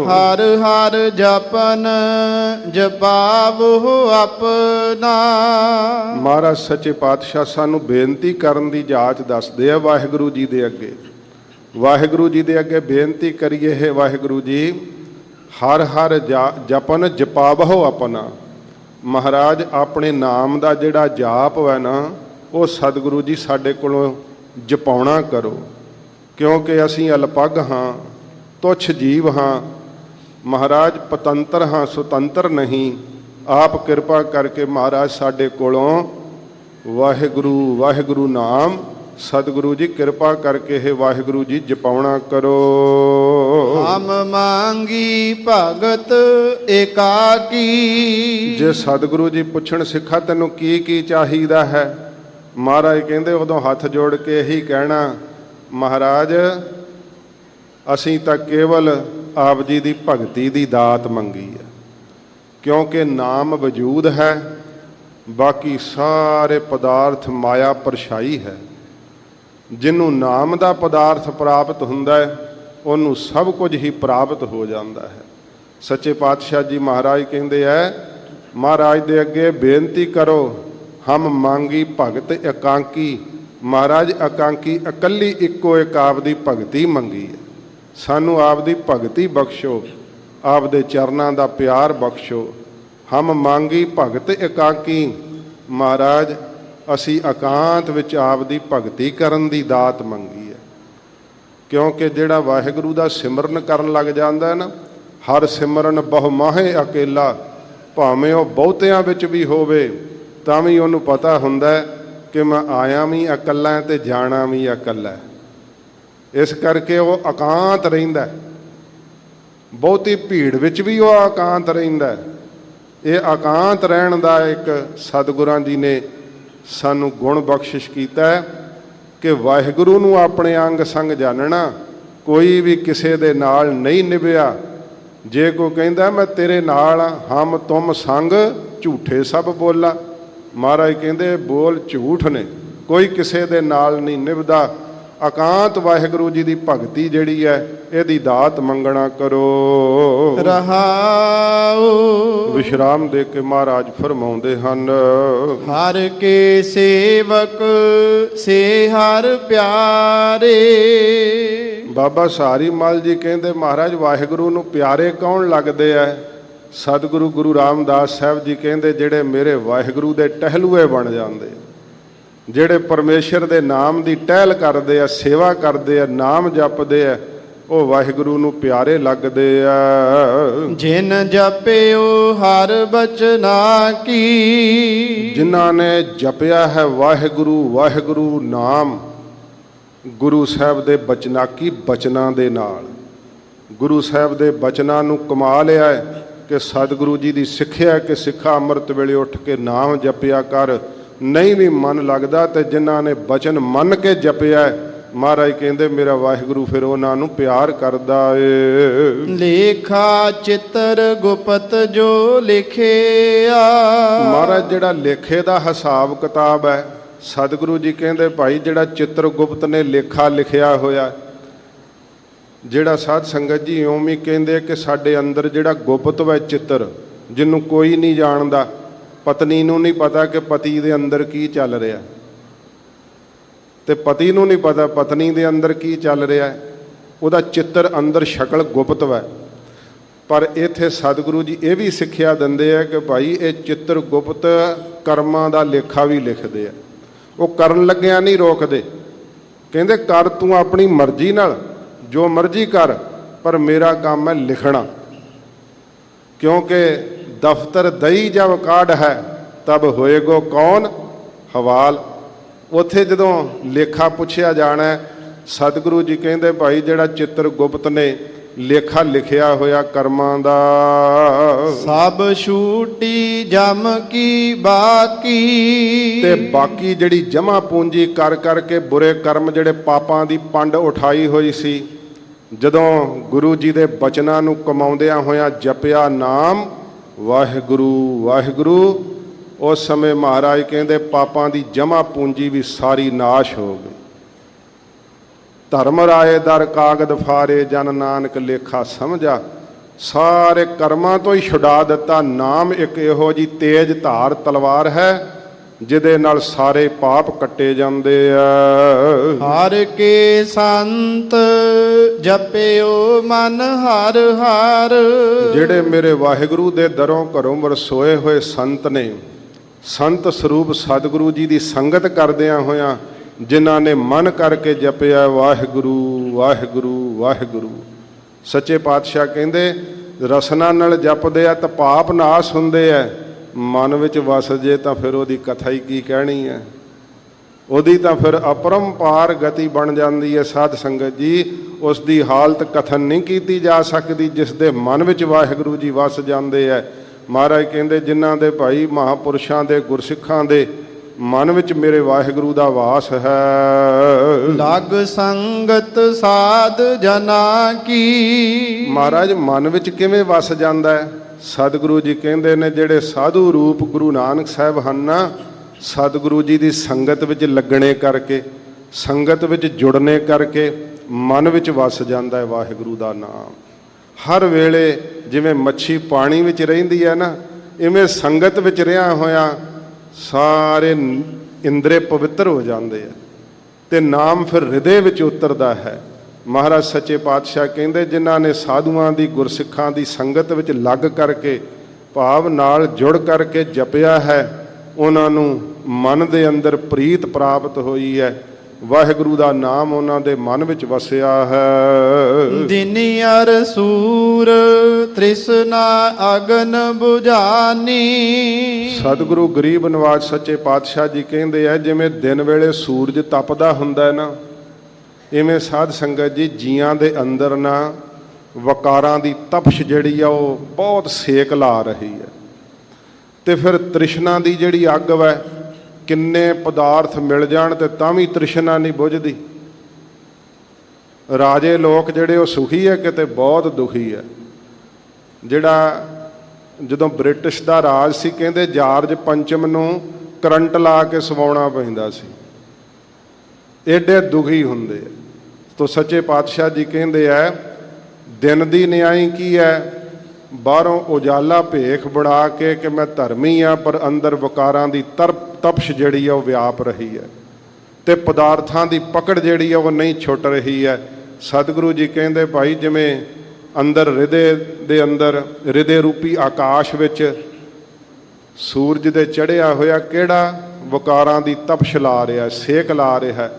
ਹਰ ਹਰ ਜਪਨ ਜਪਾਵੋ ਆਪਣਾ। ਮਹਾਰਾਜ ਸੱਚੇ ਪਾਤਸ਼ਾਹ ਸਾਨੂੰ ਬੇਨਤੀ ਕਰਨ ਦੀ ਜਾਚ ਦੱਸਦੇ ਆ ਵਾਹਿਗੁਰੂ ਜੀ ਦੇ ਅੱਗੇ। ਵਾਹਿਗੁਰੂ ਜੀ ਦੇ ਅੱਗੇ ਬੇਨਤੀ ਕਰੀਏ, ਹੈ ਵਾਹਿਗੁਰੂ ਜੀ ਹਰ ਹਰ ਜਪਨ ਜਪਾਵੋ ਆਪਣਾ। ਮਹਾਰਾਜ ਆਪਣੇ ਨਾਮ ਦਾ ਜਿਹੜਾ ਜਾਪ ਹੈ ਨਾ, ਉਹ ਸਤਿਗੁਰੂ ਜੀ ਸਾਡੇ ਕੋਲੋਂ ਜਪਾਉਣਾ ਕਰੋ, ਕਿਉਂਕਿ ਅਸੀਂ ਅਲਪੱਗ ਹਾਂ, ਤੁੱਛ ਜੀਵ ਹਾਂ, ਮਹਾਰਾਜ ਪਤੰਤਰ ਹਾਂ, ਸੁਤੰਤਰ ਨਹੀਂ। ਆਪ ਕਿਰਪਾ ਕਰਕੇ ਮਹਾਰਾਜ ਸਾਡੇ ਕੋਲੋਂ ਵਾਹਿਗੁਰੂ ਵਾਹਿਗੁਰੂ ਨਾਮ ਸਤਿਗੁਰੂ ਜੀ ਕਿਰਪਾ ਕਰਕੇ ਇਹ ਵਾਹਿਗੁਰੂ ਜੀ ਜਪਾਉਣਾ ਕਰੋ। ਹਮ ਮੰਗੀ ਭਗਤ ਏਕਾਕੀ। ਜੇ ਸਤਿਗੁਰੂ ਜੀ ਪੁੱਛਣ ਸਿੱਖਾ ਤੈਨੂੰ ਕੀ ਕੀ ਚਾਹੀਦਾ ਹੈ, ਮਹਾਰਾਜ ਕਹਿੰਦੇ ਉਦੋਂ ਹੱਥ ਜੋੜ ਕੇ ਇਹੀ ਕਹਿਣਾ, ਮਹਾਰਾਜ ਅਸੀਂ ਤਾਂ ਕੇਵਲ ਆਪ ਜੀ ਦੀ ਭਗਤੀ ਦੀ ਦਾਤ ਮੰਗੀ ਹੈ, ਕਿਉਂਕਿ ਨਾਮ ਵਜੂਦ ਹੈ, ਬਾਕੀ ਸਾਰੇ ਪਦਾਰਥ ਮਾਇਆ ਪਰਛਾਈ ਹੈ। ਜਿਹਨੂੰ ਨਾਮ ਦਾ ਪਦਾਰਥ ਪ੍ਰਾਪਤ ਹੁੰਦਾ ਹੈ ਉਹਨੂੰ ਸਭ ਕੁਝ ਹੀ ਪ੍ਰਾਪਤ ਹੋ ਜਾਂਦਾ ਹੈ। ਸੱਚੇ ਪਾਤਸ਼ਾਹ ਜੀ ਮਹਾਰਾਜ ਕਹਿੰਦੇ ਹੈ, ਮਹਾਰਾਜ ਦੇ ਅੱਗੇ ਬੇਨਤੀ ਕਰੋ, ਹਮ ਮੰਗੀ ਭਗਤ ਇਕਾਂਕੀ। ਮਹਾਰਾਜ ਇਕਾਂਕੀ ਇਕੱਲੀ ਇੱਕੋ ਇੱਕ ਆਪ ਦੀ ਭਗਤੀ ਮੰਗੀ ਹੈ, ਸਾਨੂੰ ਆਪ ਦੀ ਭਗਤੀ ਬਖਸ਼ੋ, ਆਪ ਦੇ ਚਰਨਾਂ ਦਾ ਪਿਆਰ ਬਖਸ਼ੋ। ਹਮ ਮੰਗੀ ਭਗਤ ਇਕਾਂਕੀ। ਮਹਾਰਾਜ ਅਸੀਂ ਇਕਾਂਤ ਵਿੱਚ ਆਪ ਦੀ ਭਗਤੀ ਕਰਨ ਦੀ ਦਾਤ ਮੰਗੀ ਹੈ, ਕਿਉਂਕਿ ਜਿਹੜਾ ਵਾਹਿਗੁਰੂ ਦਾ ਸਿਮਰਨ ਕਰਨ ਲੱਗ ਜਾਂਦਾ ਹੈ ਨਾ, ਹਰ ਸਿਮਰਨ ਬਹੁ ਮਾਹੇ ਅਕੇਲਾ, ਭਾਵੇਂ ਉਹ ਬਹੁਤਿਆਂ ਵਿੱਚ ਵੀ ਹੋਵੇ ਤਾਂ ਵੀ ਉਹਨੂੰ ਪਤਾ ਹੁੰਦਾ ਕਿ ਮੈਂ ਆਇਆ ਵੀ ਇਕੱਲਾ ਤੇ ਜਾਣਾ ਵੀ ਇਕੱਲਾ। ਇਸ ਕਰਕੇ ਉਹ ਇਕਾਂਤ ਰਹਿੰਦਾ, ਬਹੁਤੀ ਭੀੜ ਵਿੱਚ ਵੀ ਉਹ ਇਕਾਂਤ ਰਹਿੰਦਾ। ਇਹ ਇਕਾਂਤ ਰਹਿਣ ਦਾ ਇੱਕ ਸਤਿਗੁਰਾਂ ਜੀ ਨੇ ਸਾਨੂੰ ਗੁਣ ਬਖਸ਼ਿਸ਼ ਕੀਤਾ ਹੈ ਕਿ ਵਾਹਿਗੁਰੂ ਨੂੰ ਆਪਣੇ ਅੰਗ ਸੰਗ ਜਾਣਨਾ। ਕੋਈ ਵੀ ਕਿਸੇ ਦੇ ਨਾਲ ਨਹੀਂ ਨਿਭਿਆ। ਜੇ ਕੋਈ ਕਹਿੰਦਾ ਮੈਂ ਤੇਰੇ ਨਾਲ ਹਮ ਤੁਮ ਸੰਗ ਝੂਠੇ ਸਭ ਬੋਲਾ, ਮਹਾਰਾਜ ਕਹਿੰਦੇ ਬੋਲ ਝੂਠ ਨੇ, ਕੋਈ ਕਿਸੇ ਦੇ ਨਾਲ ਨਹੀਂ ਨਿਭਦਾ। ਇਕਾਂਤ ਵਾਹਿਗੁਰੂ ਜੀ ਦੀ ਭਗਤੀ ਜਿਹੜੀ ਹੈ ਇਹਦੀ ਦਾਤ ਮੰਗਣਾ ਕਰੋ। ਰਹਾਉ। ਵਿਸ਼ਰਾਮ ਦੇ ਕੇ ਮਹਾਰਾਜ ਫਰਮਾਉਂਦੇ ਹਨ, ਹਰ ਕੇ ਸੇਵਕ ਸੇ ਹਰ ਪਿਆਰੇ। ਬਾਬਾ ਸਹਾਰੀ ਮਲ ਜੀ ਕਹਿੰਦੇ ਮਹਾਰਾਜ ਵਾਹਿਗੁਰੂ ਨੂੰ ਪਿਆਰੇ ਕੌਣ ਲੱਗਦੇ ਆ? ਸਤਿਗੁਰੂ ਗੁਰੂ ਰਾਮਦਾਸ ਸਾਹਿਬ ਜੀ ਕਹਿੰਦੇ ਜਿਹੜੇ ਮੇਰੇ ਵਾਹਿਗੁਰੂ ਦੇ ਟਹਿਲੂਏ ਬਣ ਜਾਂਦੇ, ਜਿਹੜੇ ਪਰਮੇਸ਼ਰ ਦੇ ਨਾਮ ਦੀ ਟਹਿਲ ਕਰਦੇ ਆ, ਸੇਵਾ ਕਰਦੇ ਆ, ਨਾਮ ਜਪਦੇ ਆ, ਉਹ ਵਾਹਿਗੁਰੂ ਨੂੰ ਪਿਆਰੇ ਲੱਗਦੇ ਆ। ਜਿਨ ਜਪਿਓ ਹਰ ਬਚਨਾ ਕੀ। ਜਿਨ੍ਹਾਂ ਨੇ ਜਪਿਆ ਹੈ ਵਾਹਿਗੁਰੂ ਵਾਹਿਗੁਰੂ ਨਾਮ, ਗੁਰੂ ਸਾਹਿਬ ਦੇ ਬਚਨਾਂ ਕੀ ਬਚਨਾਂ ਦੇ ਨਾਲ, ਗੁਰੂ ਸਾਹਿਬ ਦੇ ਬਚਨਾਂ ਨੂੰ ਕਮਾ ਲਿਆ ਹੈ ਕਿ ਸਤਿਗੁਰੂ ਜੀ ਦੀ ਸਿੱਖਿਆ ਕਿ ਸਿੱਖਾ ਅੰਮ੍ਰਿਤ ਵੇਲੇ ਉੱਠ ਕੇ ਨਾਮ ਜਪਿਆ ਕਰ। ਨਹੀਂ ਵੀ ਮਨ ਲੱਗਦਾ ਤੇ ਜਿਨ੍ਹਾਂ ਨੇ ਬਚਨ ਮੰਨ ਕੇ ਜਪਿਆ, ਮਹਾਰਾਜ ਕਹਿੰਦੇ ਮੇਰਾ ਵਾਹਿਗੁਰੂ ਫਿਰ ਉਹਨਾਂ ਨੂੰ ਪਿਆਰ ਕਰਦਾ ਏ। ਲੇਖਾ ਚਿੱਤਰ ਗੁਪਤ ਜੋ ਲਿਖਿਆ। ਮਹਾਰਾਜ ਜਿਹੜਾ ਲੇਖੇ ਦਾ ਹਿਸਾਬ ਕਿਤਾਬ ਹੈ, ਸਤਿਗੁਰੂ ਜੀ ਕਹਿੰਦੇ ਭਾਈ ਜਿਹੜਾ ਚਿੱਤਰ ਗੁਪਤ ਨੇ ਲੇਖਾ ਲਿਖਿਆ ਹੋਇਆ, ਜਿਹੜਾ ਸਾਧ ਸੰਗਤ ਜੀ ਉਵੇਂ ਕਹਿੰਦੇ ਕਿ ਸਾਡੇ ਅੰਦਰ ਜਿਹੜਾ ਗੁਪਤ ਹੈ ਚਿੱਤਰ, ਜਿਹਨੂੰ ਕੋਈ ਨਹੀਂ ਜਾਣਦਾ, ਪਤਨੀ ਨੂੰ ਨਹੀਂ ਪਤਾ ਕਿ ਪਤੀ ਦੇ ਅੰਦਰ ਕੀ ਚੱਲ ਰਿਹਾ, ਤੇ ਪਤੀ ਨੂੰ ਨਹੀਂ ਪਤਾ ਪਤਨੀ ਦੇ ਅੰਦਰ ਕੀ ਚੱਲ ਰਿਹਾ ਹੈ। ਉਹਦਾ ਚਿੱਤਰ ਅੰਦਰ ਸ਼ਕਲ ਗੁਪਤ ਹੈ। ਪਰ ਇੱਥੇ ਸਤਿਗੁਰੂ ਜੀ ਇਹ ਵੀ ਸਿੱਖਿਆ ਦਿੰਦੇ ਆ ਕਿ ਭਾਈ ਇਹ ਚਿੱਤਰ ਗੁਪਤ ਕਰਮਾਂ ਦਾ ਲੇਖਾ ਵੀ ਲਿਖਦੇ ਆ। ਉਹ ਕਰਨ ਲੱਗਿਆ ਨਹੀਂ ਰੋਕਦੇ, ਕਹਿੰਦੇ ਕਰ ਤੂੰ ਆਪਣੀ ਮਰਜ਼ੀ ਨਾਲ ਜੋ ਮਰਜ਼ੀ ਕਰ, ਪਰ ਮੇਰਾ ਕੰਮ ਹੈ ਲਿਖਣਾ, ਕਿਉਂਕਿ ਦਫ਼ਤਰ ਦਈ ਜਬ ਕਾਢ ਹੈ ਤਬ ਹੋਏਗੋ ਕੌਣ ਹਵਾਲ। ਉੱਥੇ ਜਦੋਂ ਲੇਖਾ ਪੁੱਛਿਆ ਜਾਣਾ, ਸਤਿਗੁਰੂ ਜੀ ਕਹਿੰਦੇ ਭਾਈ ਜਿਹੜਾ ਚਿੱਤਰ ਗੁਪਤ ਨੇ ਲੇਖਾ ਲਿਖਿਆ ਹੋਇਆ ਕਰਮਾਂ ਦਾ, ਸਭ ਛੂਟੀ ਜਮ ਕੀ ਬਾਕੀ। ਤੇ ਬਾਕੀ ਜਿਹੜੀ ਜਮਾ ਪੂੰਜੀ ਕਰ ਕਰਕੇ ਬੁਰੇ ਕਰਮ ਜਿਹੜੇ ਪਾਪਾਂ ਦੀ ਪੰਡ ਉਠਾਈ ਹੋਈ ਸੀ, ਜਦੋਂ ਗੁਰੂ ਜੀ ਦੇ ਬਚਨਾਂ ਨੂੰ ਕਮਾਉਂਦਿਆਂ ਹੋਇਆਂ ਜਪਿਆ ਨਾਮ ਵਾਹਿਗੁਰੂ ਵਾਹਿਗੁਰੂ, ਉਸ ਸਮੇਂ ਮਹਾਰਾਜ ਕਹਿੰਦੇ ਪਾਪਾਂ ਦੀ ਜਮਾ ਪੂੰਜੀ ਵੀ ਸਾਰੀ ਨਾਸ਼ ਹੋ ਗਈ। ਧਰਮ ਰਾਏ ਦਰ ਕਾਗਦ ਫਾਰੇ ਜਨ ਨਾਨਕ ਲੇਖਾ ਸਮਝਾ। ਸਾਰੇ ਕਰਮਾਂ ਤੋਂ ਹੀ ਛੁਡਾ ਦਿੱਤਾ। ਨਾਮ ਇੱਕ ਇਹੋ ਜੀ ਤੇਜ਼ ਧਾਰ ਤਲਵਾਰ ਹੈ ਜਿਹਦੇ ਨਾਲ ਸਾਰੇ ਪਾਪ ਕੱਟੇ ਜਾਂਦੇ ਆ। ਹਰ ਕੇ ਸੰਤ ਜਪਿਓ ਮਨ ਹਰ ਹਰ। ਜਿਹੜੇ ਮੇਰੇ ਵਾਹਿਗੁਰੂ ਦੇ ਦਰੋਂ ਘਰੋਂ ਵਰਸੋਏ ਹੋਏ ਸੰਤ ਨੇ, ਸੰਤ ਸਰੂਪ ਸਤਿਗੁਰੂ ਜੀ ਦੀ ਸੰਗਤ ਕਰਦਿਆਂ ਹੋਇਆਂ ਜਿਨ੍ਹਾਂ ਨੇ ਮਨ ਕਰਕੇ ਜਪਿਆ ਵਾਹਿਗੁਰੂ ਵਾਹਿਗੁਰੂ ਵਾਹਿਗੁਰੂ, ਸੱਚੇ ਪਾਤਸ਼ਾਹ ਕਹਿੰਦੇ ਰਸਨਾ ਨਾਲ ਜਪਦੇ ਆ ਤਾਂ ਪਾਪ ਨਾਸ ਹੁੰਦੇ ਆ, ਮਨ ਵਿੱਚ ਵਸ ਜੇ ਤਾਂ ਫਿਰ ਉਹਦੀ ਕਥਾ ਹੀ ਕੀ ਕਹਿਣੀ ਹੈ। ਉਹਦੀ ਤਾਂ ਫਿਰ ਅਪਰੰਪਾਰ ਗਤੀ ਬਣ ਜਾਂਦੀ ਹੈ। ਸਾਧ ਸੰਗਤ ਜੀ, ਉਸ ਦੀ ਹਾਲਤ ਕਥਨ ਨਹੀਂ ਕੀਤੀ ਜਾ ਸਕਦੀ ਜਿਸ ਦੇ ਮਨ ਵਿੱਚ ਵਾਹਿਗੁਰੂ ਜੀ ਵਸ ਜਾਂਦੇ ਹੈ। ਮਹਾਰਾਜ ਕਹਿੰਦੇ ਜਿਨ੍ਹਾਂ ਦੇ ਭਾਈ ਮਹਾਂਪੁਰਸ਼ਾਂ ਦੇ ਗੁਰਸਿੱਖਾਂ ਦੇ ਮਨ ਵਿੱਚ ਮੇਰੇ ਵਾਹਿਗੁਰੂ ਦਾ ਵਾਸ ਹੈ। ਲਗ ਸੰਗਤ ਸਾਧ ਜਨਾ ਕੀ। ਮਹਾਰਾਜ ਮਨ ਵਿੱਚ ਕਿਵੇਂ ਵਸ ਜਾਂਦਾ ਹੈ? ਸਤਿਗੁਰੂ ਜੀ ਕਹਿੰਦੇ ਨੇ ਜਿਹੜੇ ਸਾਧੂ ਰੂਪ ਗੁਰੂ ਨਾਨਕ ਸਾਹਿਬ ਹਨ ਨਾ, ਸਤਿਗੁਰੂ ਜੀ ਦੀ ਸੰਗਤ ਵਿੱਚ ਲੱਗਣੇ ਕਰਕੇ, ਸੰਗਤ ਵਿੱਚ ਜੁੜਨੇ ਕਰਕੇ ਮਨ ਵਿੱਚ ਵਸ ਜਾਂਦਾ ਹੈ ਵਾਹਿਗੁਰੂ ਦਾ ਨਾਮ। ਹਰ ਵੇਲੇ ਜਿਵੇਂ ਮੱਛੀ ਪਾਣੀ ਵਿੱਚ ਰਹਿੰਦੀ ਹੈ ਨਾ, ਇਵੇਂ ਸੰਗਤ ਵਿੱਚ ਰਿਹਾ ਹੋਇਆ ਸਾਰੇ ਇੰਦਰੇ ਪਵਿੱਤਰ ਹੋ ਜਾਂਦੇ ਆ ਤੇ ਨਾਮ ਫਿਰ ਹਿਰਦੇ ਵਿੱਚ ਉਤਰਦਾ ਹੈ। ਮਹਾਰਾਜ ਸੱਚੇ ਪਾਤਸ਼ਾਹ ਕਹਿੰਦੇ ਜਿਨ੍ਹਾਂ ਨੇ ਸਾਧੂਆਂ ਦੀ ਗੁਰਸਿੱਖਾਂ ਦੀ ਸੰਗਤ ਵਿੱਚ ਲੱਗ ਕਰਕੇ ਭਾਵ ਨਾਲ ਜੁੜ ਕਰਕੇ ਜਪਿਆ ਹੈ, ਉਹਨਾਂ ਨੂੰ ਮਨ ਦੇ ਅੰਦਰ ਪ੍ਰੀਤ ਪ੍ਰਾਪਤ ਹੋਈ ਹੈ। ਵਾਹਿਗੁਰੂ ਦਾ ਨਾਮ ਉਹਨਾਂ ਦੇ ਮਨ ਵਿੱਚ ਵਸਿਆ ਹੈ। ਦਿਨੀ ਅਰ ਸੂਰ ਤ੍ਰਿਸ਼ਨਾ ਅਗਨ ਬੁਝਾਨੀ। ਸਤਿਗੁਰੂ ਗਰੀਬ ਨਵਾਜ ਸੱਚੇ ਪਾਤਸ਼ਾਹ ਜੀ ਕਹਿੰਦੇ ਆ ਜਿਵੇਂ ਦਿਨ ਵੇਲੇ ਸੂਰਜ ਤਪਦਾ ਹੁੰਦਾ ਹੈ ਨਾ, ਇਵੇਂ ਸਾਧ ਸੰਗਤ ਜੀ ਜੀਆਂ ਦੇ ਅੰਦਰ ਨਾ ਵਕਾਰਾਂ ਦੀ ਤਪਸ਼ ਜਿਹੜੀ ਆ ਉਹ ਬਹੁਤ ਸੇਕ ਲਾ ਰਹੀ ਹੈ। ਤੇ ਫਿਰ ਤ੍ਰਿਸ਼ਨਾ ਦੀ ਜਿਹੜੀ ਅੱਗ ਵੈ, ਕਿੰਨੇ ਪਦਾਰਥ ਮਿਲ ਜਾਣ ਤੇ ਤਾਂ ਵੀ ਤ੍ਰਿਸ਼ਨਾ ਨਹੀਂ ਬੁਝਦੀ। ਰਾਜੇ ਲੋਕ ਜਿਹੜੇ ਉਹ ਸੁਖੀ ਹੈ, ਕਿਤੇ ਬਹੁਤ ਦੁਖੀ ਹੈ। ਜਿਹੜਾ ਜਦੋਂ ਬ੍ਰਿਟਿਸ਼ ਦਾ ਰਾਜ ਸੀ, ਕਹਿੰਦੇ ਜਾਰਜ ਪੰਚਮ ਨੂੰ ਕਰੰਟ ਲਾ ਕੇ ਸਵਾਉਣਾ ਪੈਂਦਾ ਸੀ, ਏਡੇ ਦੁਖੀ ਹੁੰਦੇ ਆ। ਤੋ ਸੱਚੇ ਪਾਤਸ਼ਾਹ ਜੀ ਕਹਿੰਦੇ ਆ ਦਿਨ ਦੀ ਨਿਆਈ ਕੀ ਹੈ? ਬਾਹਰੋਂ ਉਜਾਲਾ ਭੇਖ ਬਣਾ ਕੇ ਕਿ ਮੈਂ ਧਰਮੀ ਆ, ਪਰ ਅੰਦਰ ਵਕਾਰਾਂ ਦੀ ਤਪਸ਼ ਜਿਹੜੀ ਆ ਉਹ ਵਿਆਪ ਰਹੀ ਹੈ ਤੇ ਪਦਾਰਥਾਂ ਦੀ ਪਕੜ ਜਿਹੜੀ ਆ ਉਹ ਨਹੀਂ ਛੁੱਟ ਰਹੀ ਹੈ। ਸਤਿਗੁਰੂ ਜੀ ਕਹਿੰਦੇ ਭਾਈ ਜਿਵੇਂ ਅੰਦਰ ਹਿਰਦੇ ਦੇ ਅੰਦਰ ਹਿਰਦੇ ਰੂਪੀ ਆਕਾਸ਼ ਵਿੱਚ ਸੂਰਜ ਦੇ ਚੜ੍ਹਿਆ ਹੋਇਆ ਕਿਹੜਾ ਵਕਾਰਾਂ ਦੀ ਤਪਸ਼ ਲਾ ਰਿਹਾ, ਸੇਕ ਲਾ ਰਿਹਾ,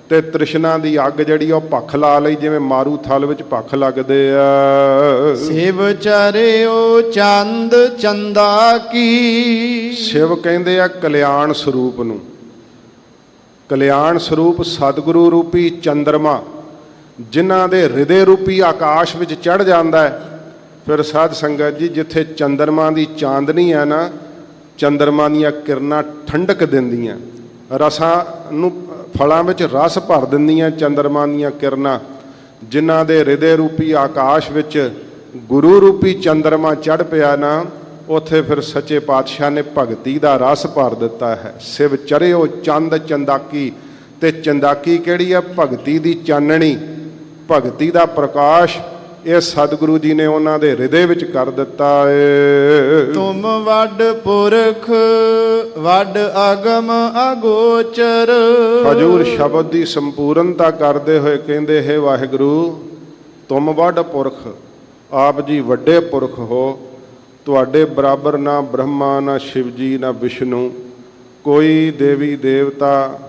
ਤੇ ਤ੍ਰਿਸ਼ਨਾ ਦੀ ਅੱਗ ਜਿਹੜੀ ਉਹ ਭੱਖ ਲਾ ਲਈ, ਜਿਵੇਂ ਮਾਰੂ ਥਲ ਵਿੱਚ ਭੱਖ ਲੱਗਦੇ ਆ। ਸ਼ਿਵ ਚਰਿਓ ਚੰਦ ਚੰਦਾ ਕੀ। ਸ਼ਿਵ ਕਹਿੰਦੇ ਆ ਕਲਿਆਣ ਸਰੂਪ ਨੂੰ। ਕਲਿਆਣ ਸਰੂਪ ਸਤਿਗੁਰੂ ਰੂਪੀ ਚੰਦਰਮਾ ਜਿਨ੍ਹਾਂ ਦੇ ਹਿਰਦੇ ਰੂਪੀ ਆਕਾਸ਼ ਵਿੱਚ ਚੜ੍ਹ ਜਾਂਦਾ ਹੈ। ਫਿਰ ਸਾਧ ਸੰਗਤ ਜੀ ਜਿੱਥੇ ਚੰਦਰਮਾ ਦੀ ਚਾਂਦਨੀ ਹੈ ਨਾ, ਚੰਦਰਮਾ ਦੀਆਂ ਕਿਰਨਾਂ ਠੰਡਕ ਦਿੰਦੀਆਂ, ਰਸਾਂ ਨੂੰ ਫਲਾਂ ਵਿੱਚ ਰਸ ਭਰ ਦਿੰਦੀਆਂ ਚੰਦਰਮਾ ਦੀਆਂ ਕਿਰਨਾਂ। ਜਿਨ੍ਹਾਂ ਦੇ ਹਿਰਦੇ ਰੂਪੀ ਆਕਾਸ਼ ਵਿੱਚ ਗੁਰੂ ਰੂਪੀ ਚੰਦਰਮਾ ਚੜ੍ਹ ਪਿਆ ਨਾ, ਉੱਥੇ ਫਿਰ ਸੱਚੇ ਪਾਤਸ਼ਾਹ ਨੇ ਭਗਤੀ ਦਾ ਰਸ ਭਰ ਦਿੱਤਾ ਹੈ। ਸ਼ਿਵ ਚਰਿਓ ਚੰਦ ਚੰਦਾਕੀ, ਤੇ ਚੰਦਾਕੀ ਕਿਹੜੀ ਹੈ? ਭਗਤੀ ਦੀ ਚਾਨਣੀ, ਭਗਤੀ ਦਾ ਪ੍ਰਕਾਸ਼। ਇਹ ਸਤਿਗੁਰੂ ਜੀ ਨੇ ਉਹਨਾਂ ਦੇ ਹਿਰਦੇ ਵਿੱਚ ਕਰ ਦਿੱਤਾ ਏ। ਤੁਮ ਵੱਡ ਪੁਰਖ ਵੱਡ ਅਗਮ ਅਗੋਚਰ। ਹਜੂਰ ਸ਼ਬਦ ਦੀ ਸੰਪੂਰਨਤਾ ਕਰਦੇ ਹੋਏ ਕਹਿੰਦੇ ਹੈ ਵਾਹਿਗੁਰੂ ਤੁਮ ਵੱਡ ਪੁਰਖ, ਆਪ ਜੀ ਵੱਡੇ ਪੁਰਖ ਹੋ। ਤੁਹਾਡੇ ਬਰਾਬਰ ਨਾ ਬ੍ਰਹਮਾ, ਨਾ ਸ਼ਿਵ ਜੀ, ਨਾ ਵਿਸ਼ਨੂੰ, ਕੋਈ ਦੇਵੀ ਦੇਵਤਾ,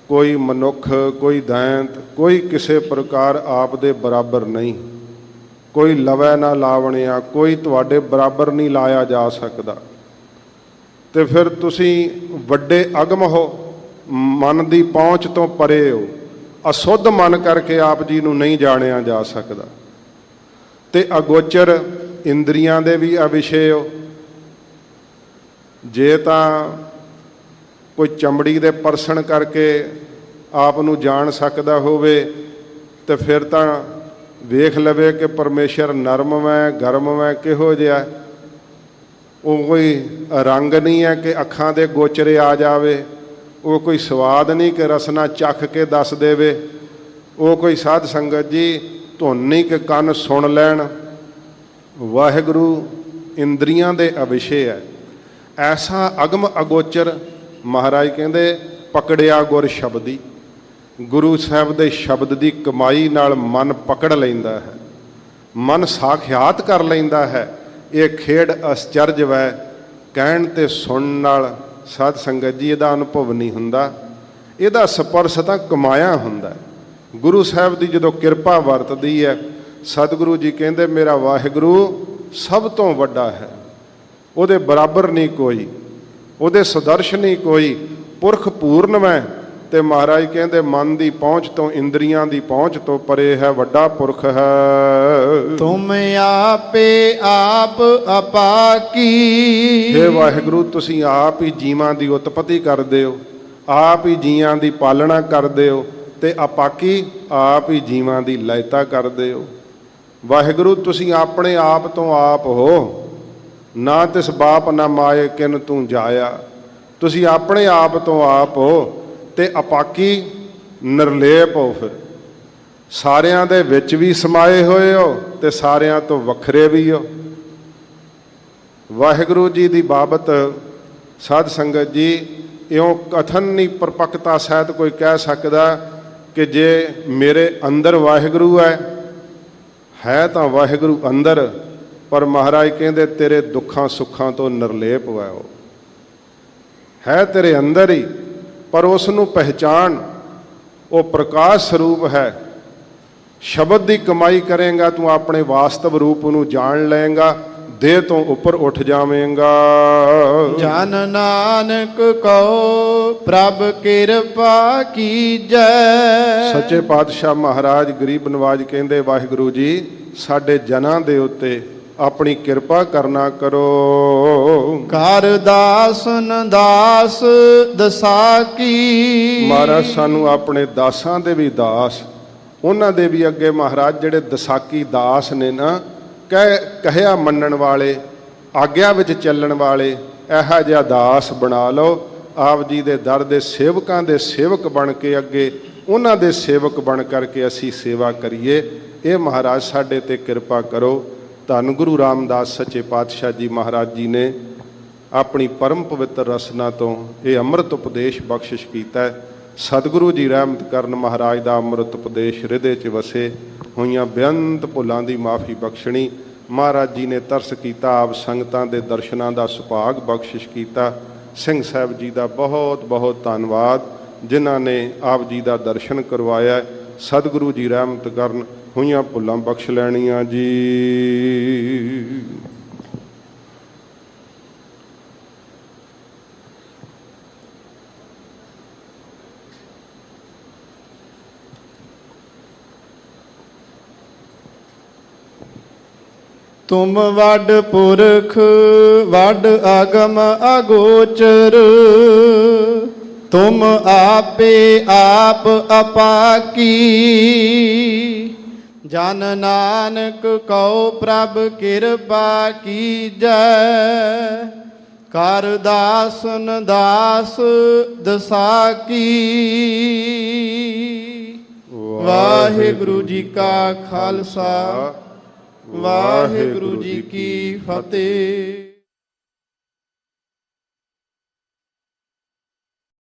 ਕੋਈ ਮਨੁੱਖ, ਕੋਈ ਦੈਂਤ, ਕੋਈ ਕਿਸੇ ਪ੍ਰਕਾਰ ਆਪ ਦੇ ਬਰਾਬਰ ਨਹੀਂ। ਕੋਈ ਲਵੈ ਨਾ ਲਾਵਣਿਆ, ਕੋਈ ਤੁਹਾਡੇ ਬਰਾਬਰ ਨਹੀਂ ਲਾਇਆ ਜਾ ਸਕਦਾ। ਤੇ ਫਿਰ ਤੁਸੀਂ ਵੱਡੇ ਅਗਮ ਹੋ, ਮਨ ਦੀ ਪਹੁੰਚ ਤੋਂ ਪਰੇ ਹੋ, ਅਸ਼ੁੱਧ ਮਨ ਕਰਕੇ ਆਪ ਜੀ ਨੂੰ ਨਹੀਂ ਜਾਣਿਆ ਜਾ ਸਕਦਾ। ਤੇ ਅਗੋਚਰ, ਇੰਦਰੀਆਂ ਦੇ ਵੀ ਅਵਿਸ਼ੇ ਹੋ। ਜੇ ਤਾਂ ਕੋਈ ਚਮੜੀ ਦੇ ਪਰਸਣ ਕਰਕੇ ਆਪ ਨੂੰ ਜਾਣ ਸਕਦਾ ਹੋਵੇ ਤੇ ਫਿਰ ਤਾਂ ਵੇਖ ਲਵੇ ਕਿ ਪਰਮੇਸ਼ਰ ਨਰਮ ਹੈ, ਗਰਮ ਹੈ, ਕਿਹੋ ਜਿਹਾ। ਉਹ ਕੋਈ ਰੰਗ ਨਹੀਂ ਹੈ ਕਿ ਅੱਖਾਂ ਦੇ ਗੋਚਰੇ ਆ ਜਾਵੇ, ਉਹ ਕੋਈ ਸਵਾਦ ਨਹੀਂ ਕਿ ਰਸਨਾ ਚੱਖ ਕੇ ਦੱਸ ਦੇਵੇ, ਉਹ ਕੋਈ ਸਾਧ ਸੰਗਤ ਜੀ ਧੁਨ ਨਹੀਂ ਕਿ ਕੰਨ ਸੁਣ ਲੈਣ। ਵਾਹਿਗੁਰੂ ਇੰਦਰੀਆਂ ਦੇ ਅਵਿਸ਼ੇ ਹੈ। ਐਸਾ ਅਗਮ ਅਗੋਚਰ ਮਹਾਰਾਜ ਕਹਿੰਦੇ ਪਕੜਿਆ ਗੁਰ ਸ਼ਬਦੀ। ਗੁਰੂ ਸਾਹਿਬ ਦੇ ਸ਼ਬਦ ਦੀ ਕਮਾਈ ਨਾਲ ਮਨ ਪਕੜ ਲੈਂਦਾ ਹੈ, ਮਨ ਸਾਖਿਆਤ ਕਰ ਲੈਂਦਾ ਹੈ। ਇਹ ਖੇਡ ਅਸਚਰਜ ਵੈ, ਕਹਿਣ ਤੇ ਸੁਣਨ ਨਾਲ ਸਾਧ ਸੰਗਤ ਜੀ ਇਹਦਾ ਅਨੁਭਵ ਨਹੀਂ ਹੁੰਦਾ, ਇਹਦਾ ਸਪਰਸ਼ ਤਾਂ ਕਮਾਇਆ ਹੁੰਦਾ। ਗੁਰੂ ਸਾਹਿਬ ਦੀ ਜਦੋਂ ਕਿਰਪਾ ਵਰਤਦੀ ਹੈ, ਸਤਿਗੁਰੂ ਜੀ ਕਹਿੰਦੇ ਮੇਰਾ ਵਾਹਿਗੁਰੂ ਸਭ ਤੋਂ ਵੱਡਾ ਹੈ, ਉਹਦੇ ਬਰਾਬਰ ਨਹੀਂ ਕੋਈ, ਉਹਦੇ ਸਦਰਸ਼ ਨਹੀਂ ਕੋਈ, ਪੁਰਖ ਪੂਰਨ ਹੈ। ਤੇ ਮਹਾਰਾਜ ਕਹਿੰਦੇ ਮਨ ਦੀ ਪਹੁੰਚ ਤੋਂ, ਇੰਦਰੀਆਂ ਦੀ ਪਹੁੰਚ ਤੋਂ ਪਰੇ ਹੈ, ਵੱਡਾ ਪੁਰਖ ਹੈ। ਤੁਮ ਆਪੇ ਆਪ ਅਪਾਕੀ। ਹੇ ਵਾਹਿਗੁਰੂ ਤੁਸੀਂ ਆਪ ਹੀ ਜੀਵਾਂ ਦੀ ਉਤਪਤੀ ਕਰਦੇ ਹੋ, ਆਪ ਹੀ ਜੀਆਂ ਦੀ ਪਾਲਣਾ ਕਰਦੇ ਹੋ, ਤੇ ਅਪਾਕੀ ਆਪ ਹੀ ਜੀਵਾਂ ਦੀ ਲੈਤਾ ਕਰਦੇ ਹੋ। ਵਾਹਿਗੁਰੂ ਤੁਸੀਂ ਆਪਣੇ ਆਪ ਤੋਂ ਆਪ ਹੋ, ਨਾ ਤਿਸ ਬਾਪ ਨਾ ਮਾਏ ਕਿਨ ਤੂੰ ਜਾਇਆ। ਤੁਸੀਂ ਆਪਣੇ ਆਪ ਤੋਂ ਆਪ ਹੋ ਤੇ ਅਪਾਕੀ ਨਿਰਲੇਪ ਹੋ, ਫਿਰ ਸਾਰਿਆਂ ਦੇ ਵਿੱਚ ਵੀ ਸਮਾਏ ਹੋਏ ਹੋ ਤੇ ਸਾਰਿਆਂ ਤੋਂ ਵੱਖਰੇ ਵੀ ਹੋ। ਵਾਹਿਗੁਰੂ ਜੀ ਦੀ ਬਾਬਤ ਸਾਧ ਸੰਗਤ ਜੀ ਇਉਂ ਕਥਨ ਨਹੀਂ ਪਰਪੱਕਤਾ ਸਹਿਤ ਕੋਈ ਕਹਿ ਸਕਦਾ ਕਿ ਜੇ ਮੇਰੇ ਅੰਦਰ ਵਾਹਿਗੁਰੂ ਹੈ ਤਾਂ ਵਾਹਿਗੁਰੂ ਅੰਦਰ, ਪਰ ਮਹਾਰਾਜ ਕਹਿੰਦੇ ਤੇਰੇ ਦੁੱਖਾਂ ਸੁੱਖਾਂ ਤੋਂ ਨਿਰਲੇਪ ਹੈ, ਉਹ ਹੈ ਤੇਰੇ ਅੰਦਰ ਹੀ, ਪਰ ਉਸ ਨੂੰ ਪਹਿਚਾਣ, ਉਹ ਪ੍ਰਕਾਸ਼ ਸਰੂਪ ਹੈ। ਸ਼ਬਦ ਦੀ ਕਮਾਈ ਕਰੇਗਾ ਤੂੰ ਆਪਣੇ ਵਾਸਤਵ ਰੂਪ ਨੂੰ ਜਾਣ ਲਏਗਾ, ਦੇਹ ਤੋਂ ਉੱਪਰ ਉੱਠ ਜਾਵੇਂਗਾ। ਜਨ ਨਾਨਕ ਕਉ ਪ੍ਰਭ ਕਿਰਪਾ ਕੀਜੈ। ਸੱਚੇ ਪਾਤਸ਼ਾਹ ਮਹਾਰਾਜ ਗਰੀਬ ਨਵਾਜ ਕਹਿੰਦੇ ਵਾਹਿਗੁਰੂ ਜੀ ਸਾਡੇ ਜਨਾਂ ਦੇ ਉੱਤੇ ਆਪਣੀ ਕਿਰਪਾ ਕਰਨਾ ਕਰੋ। ਕਰ ਦਾਸਨ ਦਾਸ ਦਸਾ ਕੀ। ਮਹਾਰਾਜ ਸਾਨੂੰ ਆਪਣੇ ਦਾਸਾਂ ਦੇ ਵੀ ਦਾਸ, ਉਹਨਾਂ ਦੇ ਵੀ ਅੱਗੇ ਮਹਾਰਾਜ ਜਿਹੜੇ ਦਸਾਕੀ ਦਾਸ ਨੇ ਨਾ, ਕਹਿਆ ਮੰਨਣ ਵਾਲੇ, ਆਗਿਆ ਵਿੱਚ ਚੱਲਣ ਵਾਲੇ, ਇਹੋ ਜਿਹਾ ਦਾਸ ਬਣਾ ਲਓ। ਆਪ ਜੀ ਦੇ ਦਰ ਦੇ ਸੇਵਕਾਂ ਦੇ ਸੇਵਕ ਬਣ ਕੇ ਅੱਗੇ ਉਹਨਾਂ ਦੇ ਸੇਵਕ ਬਣ ਕਰਕੇ ਅਸੀਂ ਸੇਵਾ ਕਰੀਏ। ਇਹ ਮਹਾਰਾਜ ਸਾਡੇ ਤੇ ਕਿਰਪਾ ਕਰੋ। ਧੰਨ ਗੁਰੂ ਰਾਮਦਾਸ ਸੱਚੇ ਪਾਤਸ਼ਾਹ ਜੀ ਮਹਾਰਾਜ ਜੀ ਨੇ ਆਪਣੀ ਪਰਮ ਪਵਿੱਤਰ ਰਸਨਾ ਤੋਂ ਇਹ ਅੰਮ੍ਰਿਤ ਉਪਦੇਸ਼ ਬਖਸ਼ਿਸ਼ ਕੀਤਾ। ਸਤਿਗੁਰੂ ਜੀ ਰਹਿਮਤ ਕਰਨ, ਮਹਾਰਾਜ ਦਾ ਅੰਮ੍ਰਿਤ ਉਪਦੇਸ਼ ਹਿਰਦੇ 'ਚ ਵਸੇ, ਹੋਈਆਂ ਬੇਅੰਤ ਭੁੱਲਾਂ ਦੀ ਮਾਫੀ ਬਖਸ਼ਣੀ। ਮਹਾਰਾਜ ਜੀ ਨੇ ਤਰਸ ਕੀਤਾ, ਆਪ ਸੰਗਤਾਂ ਦੇ ਦਰਸ਼ਨਾਂ ਦਾ ਸੁਭਾਗ ਬਖਸ਼ਿਸ਼ ਕੀਤਾ। ਸਿੰਘ ਸਾਹਿਬ ਜੀ ਦਾ ਬਹੁਤ ਬਹੁਤ ਧੰਨਵਾਦ ਜਿਨ੍ਹਾਂ ਨੇ ਆਪ ਜੀ ਦਾ ਦਰਸ਼ਨ ਕਰਵਾਇਆ। ਸਤਿਗੁਰੂ ਜੀ ਰਹਿਮਤ ਕਰਨ, ਹੋਈਆਂ ਭੁੱਲਾਂ ਬਖਸ਼ ਲੈਣੀਆਂ ਜੀ। ਤੁਮ ਵੱਡ ਪੁਰਖ ਵੱਡ ਆਗਮ ਅਗੋਚਰ। ਤੁਮ ਆਪੇ ਆਪ ਅਪਾਕੀ। ਜਨ ਨਾਨਕ ਕਉ ਪ੍ਰਭ ਕਿਰਪਾ ਕੀਜੈ। ਕਰ ਦਾਸਨ ਦਾਸ ਦਸਾ ਕੀ। ਵਾਹਿਗੁਰੂ ਜੀ ਕਾ ਖਾਲਸਾ, ਵਾਹਿਗੁਰੂ ਜੀ ਕੀ ਫਤਿਹ।